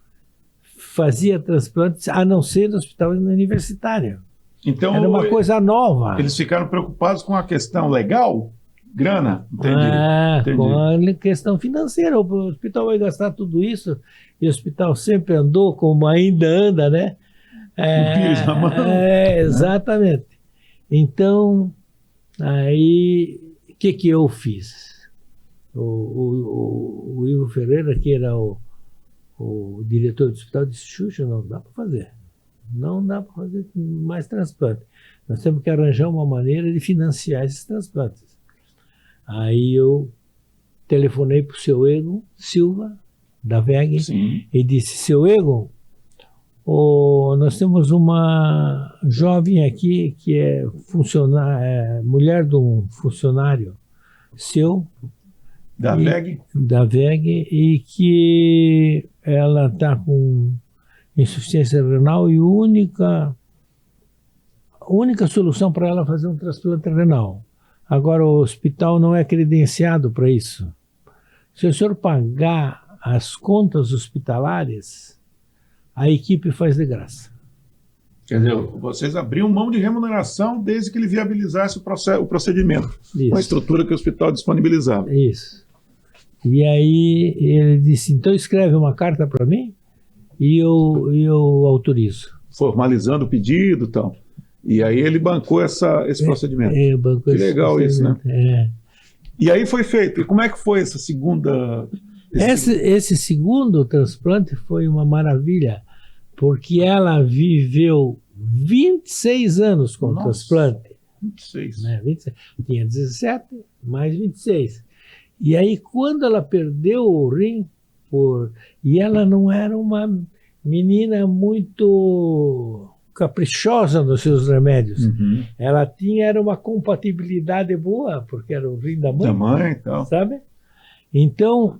fazia transplantes, a não ser no hospital universitário. Então, era uma coisa nova. Eles ficaram preocupados com a questão legal? Grana? Entendi. Com a questão financeira. O hospital vai gastar tudo isso, e o hospital sempre andou como ainda anda, né? O pires na mão. Exatamente. Então, aí, o que eu fiz? O Ivo Ferreira, que era o diretor do hospital, disse, Xuxa, não dá para fazer. Não dá para fazer mais transplante. Nós temos que arranjar uma maneira de financiar esses transplantes. Aí eu telefonei para o seu Egon Silva, da WEG, Sim. e disse, seu Egon, nós temos uma jovem aqui que é mulher de um funcionário seu. Da WEG? Da WEG, e que ela está com insuficiência renal e a única solução para ela é fazer um transplante renal. Agora, o hospital não é credenciado para isso. Se o senhor pagar as contas hospitalares, a equipe faz de graça. Quer dizer, vocês abriam mão de remuneração desde que ele viabilizasse o procedimento, Isso. com a estrutura que o hospital disponibilizava. Isso. E aí ele disse, então escreve uma carta para mim e eu autorizo. Formalizando o pedido e tal. E aí ele bancou esse procedimento. Bancou que legal isso, né? É. E aí foi feito. E como é que foi essa segunda... Esse segundo transplante foi uma maravilha, porque ela viveu 26 anos com o transplante. 26. Né? 26. Tinha 17, mais 26. E aí, quando ela perdeu o rim, e ela não era uma menina muito caprichosa nos seus remédios. Uhum. Ela era uma compatibilidade boa, porque era o rim da mãe. Da mãe e tal. Sabe? Então,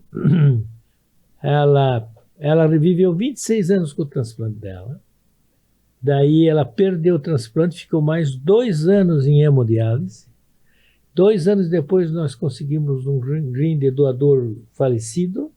ela viveu 26 anos com o transplante dela. Daí ela perdeu o transplante, ficou mais 2 anos em hemodiálise. 2 anos depois nós conseguimos um rim de doador falecido,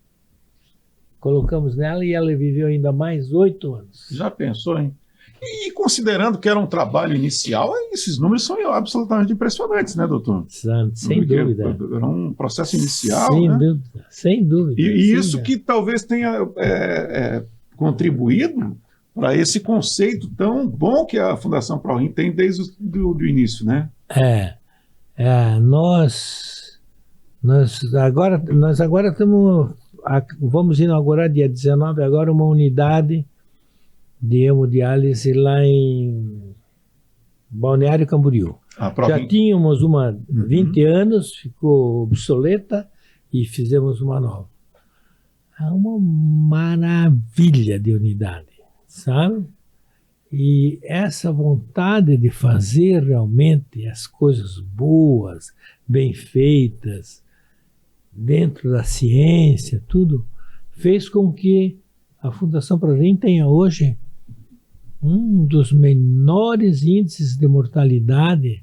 colocamos nela e ela viveu ainda mais 8 anos. Já pensou, hein? E considerando que era um trabalho inicial, esses números são absolutamente impressionantes, né, doutor? Sem dúvida. Era um processo inicial, sem né? Dúvida, sem dúvida. E isso que talvez tenha contribuído para esse conceito tão bom que a Fundação ProRim tem desde o início, né? Nós agora vamos inaugurar dia 19 agora uma unidade de hemodiálise lá em Balneário Camboriú. Já tínhamos uma 20 anos, ficou obsoleta e fizemos uma nova. É uma maravilha de unidade, sabe? E essa vontade de fazer realmente as coisas boas, bem feitas, dentro da ciência, tudo, fez com que a Fundação ProRim tenha hoje um dos menores índices de mortalidade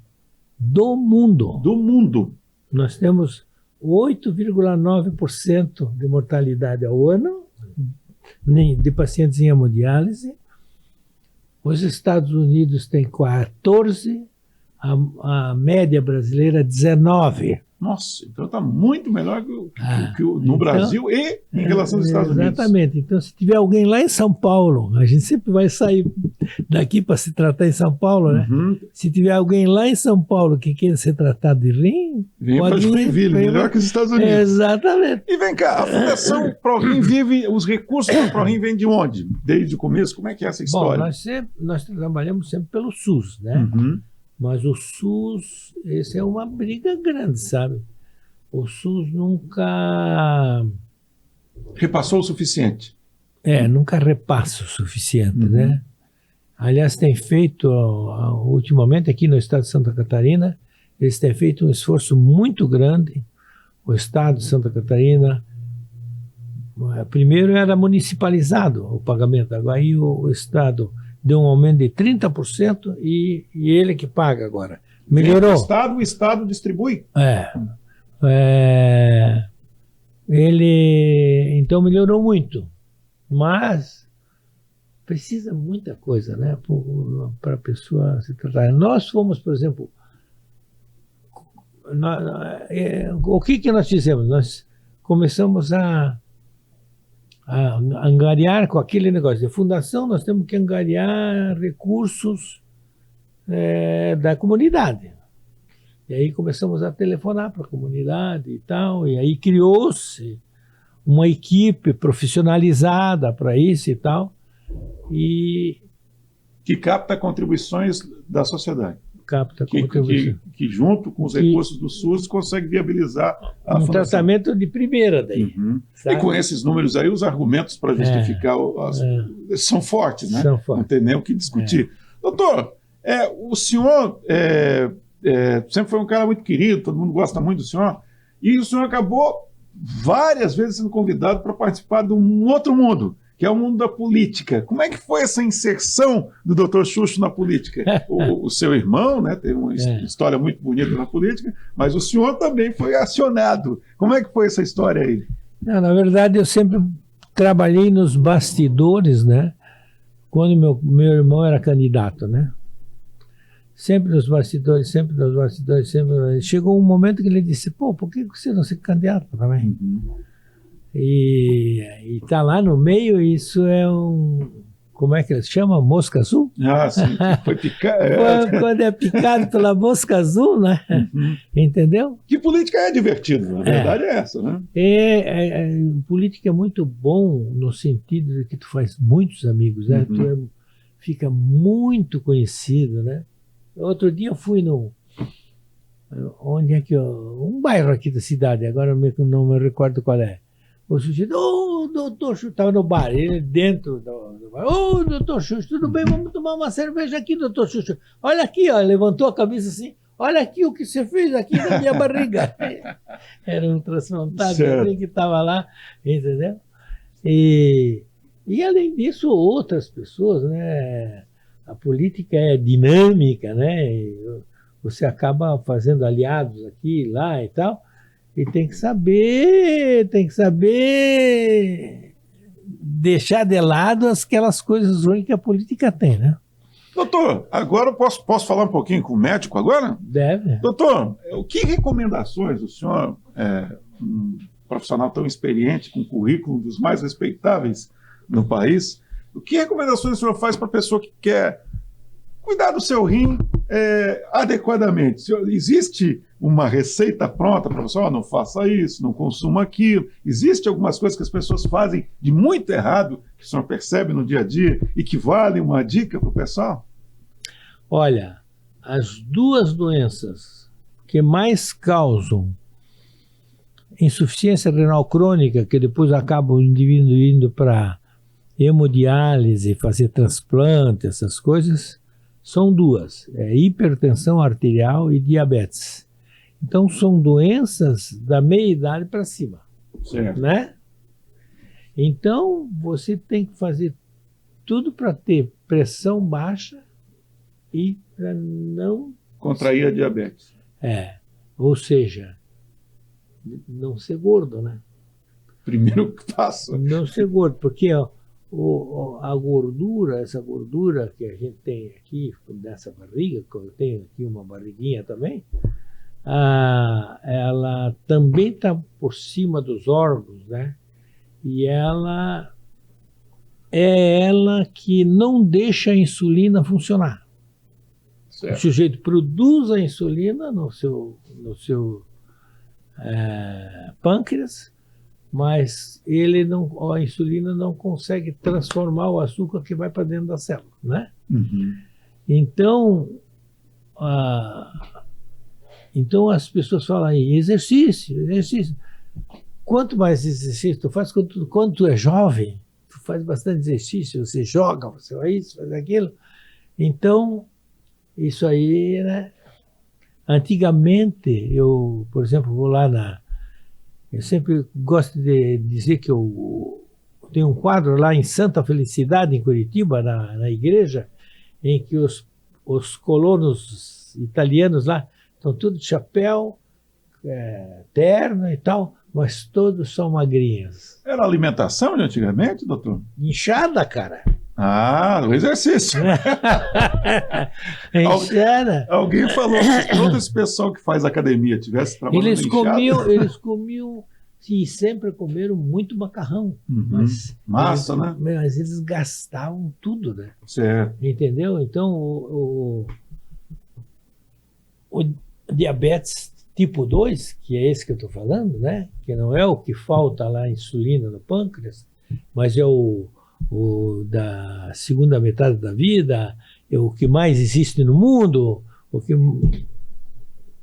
do mundo. Do mundo. Nós temos 8,9% de mortalidade ao ano de pacientes em hemodiálise. Os Estados Unidos têm 14%, a média brasileira 19%. Nossa, então está muito melhor que no Brasil e em relação aos Estados Unidos. Exatamente. Então, se tiver alguém lá em São Paulo, a gente sempre vai sair daqui para se tratar em São Paulo, né? Uhum. Se tiver alguém lá em São Paulo que queira ser tratado de rim, vem para Joinville, melhor que os Estados Unidos. Exatamente. E vem cá, a Fundação ProRim vive, os recursos da ProRim vêm de onde? Desde o começo? Como é que é essa história? Bom, nós trabalhamos sempre pelo SUS, né? Uhum. Mas o SUS, esse é uma briga grande, sabe? O SUS nunca... repassou o suficiente. Nunca repassa o suficiente, né? Aliás, tem feito, ultimamente aqui no estado de Santa Catarina, eles têm feito um esforço muito grande. O estado de Santa Catarina, primeiro era municipalizado o pagamento, agora aí o estado deu um aumento de 30% e ele que paga agora. Melhorou. O Estado distribui? Ele, então, melhorou muito. Mas precisa muita coisa, né? Para a pessoa se tratar. Nós fomos, por exemplo... o que nós fizemos? Nós começamos a angariar com aquele negócio de fundação, nós temos que angariar recursos da comunidade. E aí começamos a telefonar para a comunidade e tal, e aí criou-se uma equipe profissionalizada para isso e tal, e que capta contribuições da sociedade. Que junto com os recursos do SUS consegue viabilizar a fundação. Tratamento de primeira daí. E com esses números aí, os argumentos para justificar são fortes, né? São fortes. Não tem nem o que discutir. Doutor, o senhor sempre foi um cara muito querido, todo mundo gosta muito do senhor, e o senhor acabou várias vezes sendo convidado para participar de um outro mundo, que é o mundo da política. Como é que foi essa inserção do Dr. Xuxo na política? O seu irmão, né, tem uma história muito bonita na política, mas o senhor também foi acionado. Como é que foi essa história aí? Não, na verdade, eu sempre trabalhei nos bastidores, né? quando meu irmão era candidato, né? Sempre nos bastidores, sempre nos bastidores, sempre. Chegou um momento que ele disse, pô, por que você não se candidata também? E tá lá no meio, isso é como é que ele chama? Mosca azul? Ah, sim, foi picado. Quando é picado pela mosca azul, né? Entendeu? Que política é divertida, a verdade é essa, né? Política é muito bom no sentido de que tu faz muitos amigos, né? Tu fica muito conhecido, né? Outro dia eu fui onde é que um bairro aqui da cidade, agora não me recordo qual é. O sujeito, doutor Xuxa, estava no bar, ele dentro do bar. Doutor Xuxa, tudo bem, vamos tomar uma cerveja aqui, doutor Xuxa. Olha aqui, ó, levantou a cabeça assim, olha aqui o que você fez aqui na minha barriga. Era um transplantado que estava lá, entendeu? E além disso, outras pessoas, né? A política é dinâmica, né? E você acaba fazendo aliados aqui e lá e tal. E tem que saber deixar de lado aquelas coisas ruins que a política tem, né? Doutor, agora eu posso falar um pouquinho com o médico agora? Deve. Doutor, que recomendações o senhor, um profissional tão experiente, com currículo dos mais respeitáveis no país, que recomendações o senhor faz para a pessoa que quer cuidar do seu rim adequadamente? Existe uma receita pronta para você? Não faça isso, não consuma aquilo. Existe algumas coisas que as pessoas fazem de muito errado, que o senhor percebe no dia a dia e que valem uma dica para o pessoal? Olha, as duas doenças que mais causam insuficiência renal crônica, que depois acaba o indivíduo indo para hemodiálise, fazer transplante, essas coisas, são duas, hipertensão arterial e diabetes. Então, são doenças da meia-idade para cima, certo, né? Então, você tem que fazer tudo para ter pressão baixa e para não... contrair a diabetes. Ou seja, não ser gordo, né? Primeiro passo. Não ser gordo, porque a gordura, essa gordura que a gente tem aqui, nessa barriga, que eu tenho aqui uma barriguinha também, ela também está por cima dos órgãos, né? E ela é ela que não deixa a insulina funcionar. Certo. O sujeito produz a insulina no seu pâncreas, mas a insulina não consegue transformar o açúcar que vai para dentro da célula, né? Então as pessoas falam aí, exercício. Quanto mais exercício tu faz, quando tu é jovem, tu faz bastante exercício, você joga, você faz isso, faz aquilo. Então, isso aí, né? Antigamente, eu, por exemplo, vou lá eu sempre gosto de dizer que eu tenho um quadro lá em Santa Felicidade, em Curitiba, na igreja, em que os colonos italianos lá estão todos de chapéu, terno e tal, mas todos são magrinhos. Era alimentação de antigamente, doutor? Inchada, cara. O exercício. Inchada. Alguém falou que se todo esse pessoal que faz academia tivesse trabalhando eles comiam, sim, sempre comeram muito macarrão. Massa, né? Mas eles gastavam tudo, né? Certo. Entendeu? Então, o diabetes tipo 2, que é esse que eu estou falando, né? Que não é o que falta lá, insulina no pâncreas, mas é o da segunda metade da vida, é o que mais existe no mundo, o que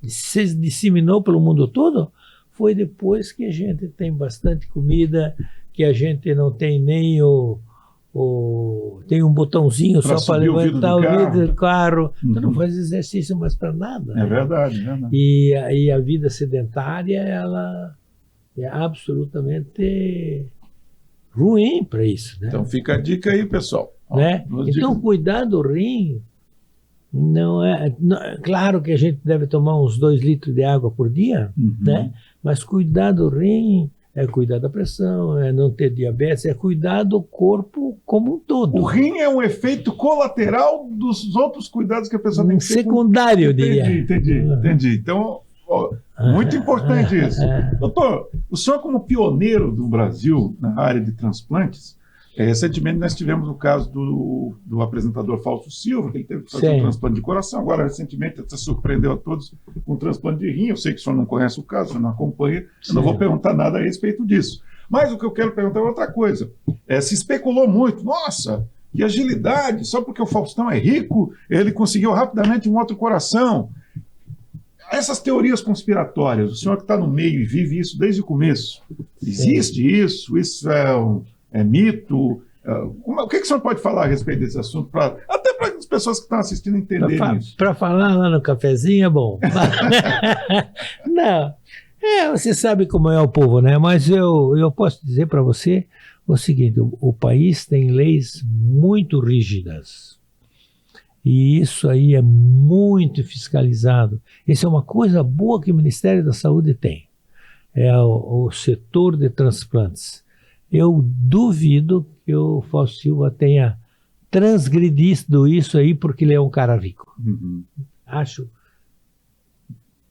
se disseminou pelo mundo todo, foi depois que a gente tem bastante comida, que a gente não tem nem tem um botãozinho só para levantar o vidro do carro. Tu não faz exercício mais para nada. É verdade. E a vida sedentária, ela é absolutamente ruim para isso, né? Então fica a dica aí, pessoal. Né? Então, cuidar do rim claro que a gente deve tomar uns 2 litros de água por dia, né? Mas cuidar do rim é cuidar da pressão, é não ter diabetes, é cuidar do corpo como um todo. O rim é um efeito colateral dos outros cuidados que a pessoa tem que ter. Secundário, eu diria. Entendi. Então, muito importante isso. Doutor, o senhor como pioneiro do Brasil na área de transplantes, recentemente nós tivemos o caso do apresentador Fausto Silva, que ele teve que fazer um transplante de coração. Agora, recentemente, até surpreendeu a todos com um transplante de rim. Eu sei que o senhor não conhece o caso, o senhor não acompanha, eu não vou perguntar nada a respeito disso. Mas o que eu quero perguntar é outra coisa. Se especulou muito, nossa, que agilidade, só porque o Faustão é rico, ele conseguiu rapidamente um outro coração. Essas teorias conspiratórias, o senhor que está no meio e vive isso desde o começo, existe isso? Isso é mito? O que o senhor pode falar a respeito desse assunto? Até para as pessoas que estão assistindo entenderem isso. Para falar lá no cafezinho é bom. Não, você sabe como é o povo, né? Mas eu posso dizer para você o seguinte, o país tem leis muito rígidas. E isso aí é muito fiscalizado. Isso é uma coisa boa que o Ministério da Saúde tem. É o setor de transplantes. Eu duvido que o Fausto Silva tenha transgredido isso aí porque ele é um cara rico. Uhum. Acho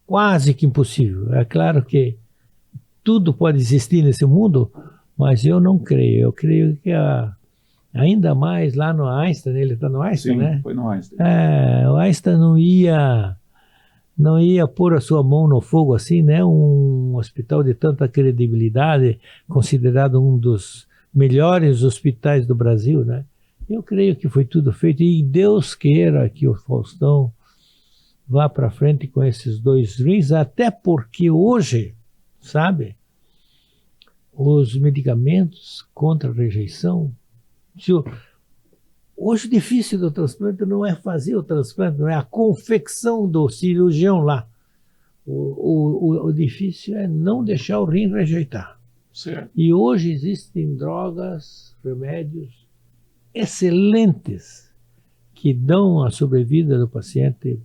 quase que impossível. É claro que tudo pode existir nesse mundo, mas eu não creio. Eu creio que ainda mais lá no Einstein, ele está no Einstein, Sim, né? Foi no Einstein. O Einstein não ia pôr a sua mão no fogo assim, né? Um hospital de tanta credibilidade, considerado um dos melhores hospitais do Brasil, né? Eu creio que foi tudo feito e Deus queira que o Faustão vá para frente com esses 2 rins, até porque hoje, sabe, os medicamentos contra a rejeição, hoje o difícil do transplante não é fazer o transplante, não é a confecção do cirurgião lá. O difícil é não deixar o rim rejeitar. Certo. E hoje existem drogas, remédios excelentes que dão a sobrevida do paciente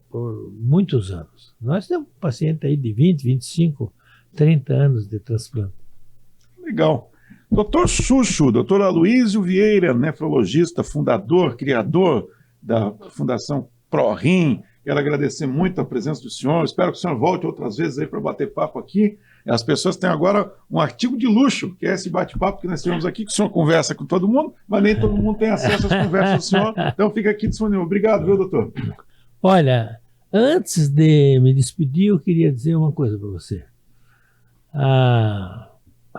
por muitos anos. Nós temos um paciente aí de 20, 25, 30 anos de transplante. Legal. Doutor Chuchu, doutor Aloísio Vieira, nefrologista, fundador, criador da Fundação ProRim. Quero agradecer muito a presença do senhor. Espero que o senhor volte outras vezes aí para bater papo aqui. As pessoas têm agora um artigo de luxo, que é esse bate-papo que nós tivemos aqui, que o senhor conversa com todo mundo, mas nem todo mundo tem acesso às conversas do senhor. Então fica aqui disponível. Obrigado, viu, doutor? Olha, antes de me despedir, eu queria dizer uma coisa para você. A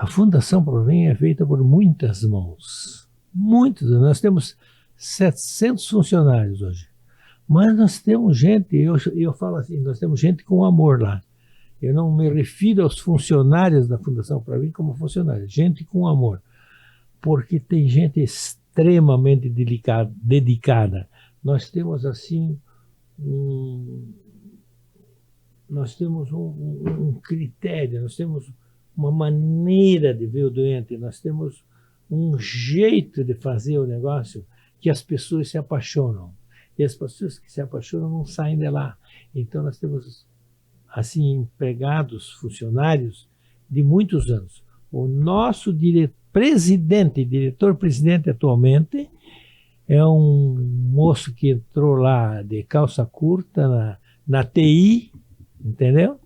Fundação ProRim é feita por muitas mãos. Muitas. Nós temos 700 funcionários hoje. Mas nós temos gente, eu falo assim, nós temos gente com amor lá. Eu não me refiro aos funcionários da Fundação ProRim como funcionários, gente com amor. Porque tem gente extremamente dedicada. Nós temos assim, nós temos um critério, nós temos uma maneira de ver o doente, nós temos um jeito de fazer o negócio que as pessoas se apaixonam. E as pessoas que se apaixonam não saem de lá. Então nós temos, assim, empregados, funcionários de muitos anos. O nosso diretor-presidente atualmente é um moço que entrou lá de calça curta na TI, entendeu?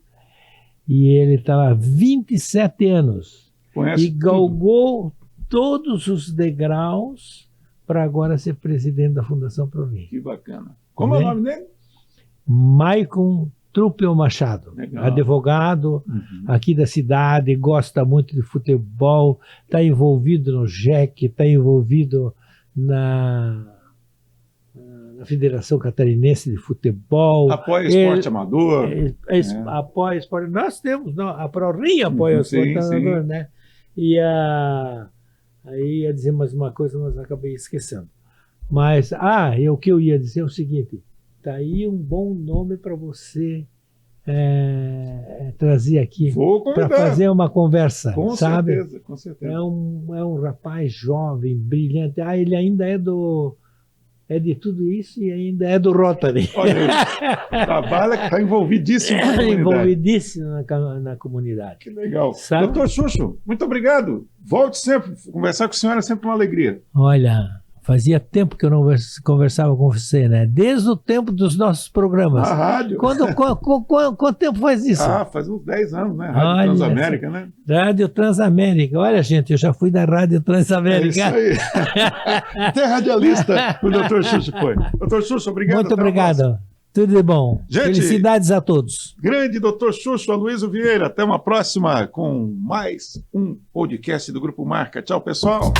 E ele está lá há 27 anos. Conhece e galgou todos os degraus para agora ser presidente da Fundação ProRim. Que bacana. Como é o nome dele? Maicon Truppel Machado. Legal. Advogado aqui da cidade, gosta muito de futebol, está envolvido no JEC, está envolvido na Federação Catarinense de Futebol. Apoia esporte amador. Apoia esporte. Nós temos, a ProRim apoia o esporte amador, né? E aí ia dizer mais uma coisa, mas acabei esquecendo. Mas, o que eu ia dizer é o seguinte, está aí um bom nome para você trazer aqui para fazer uma conversa, sabe? Certeza, com certeza. É um rapaz jovem, brilhante. Ele ainda é do é de tudo isso e ainda é do Rotary. Olha aí, trabalha, está envolvidíssimo na comunidade. Envolvidíssimo na comunidade. Que legal. Sabe? Doutor Xuxo, muito obrigado. Volte sempre, conversar com a senhora é sempre uma alegria. Olha, fazia tempo que eu não conversava com você, né? Desde o tempo dos nossos programas. Na rádio. Quanto tempo faz isso? Faz uns 10 anos, né? Rádio Transamérica, né? Rádio Transamérica. Olha, gente, eu já fui da Rádio Transamérica. É isso aí. Até radialista o doutor Xuxo foi. Doutor Xuxo, obrigado. Muito obrigado. Tudo de bom. Gente, felicidades a todos. Grande doutor Xuxo, Aloysio Vieira. Até uma próxima com mais um podcast do Grupo Marca. Tchau, pessoal.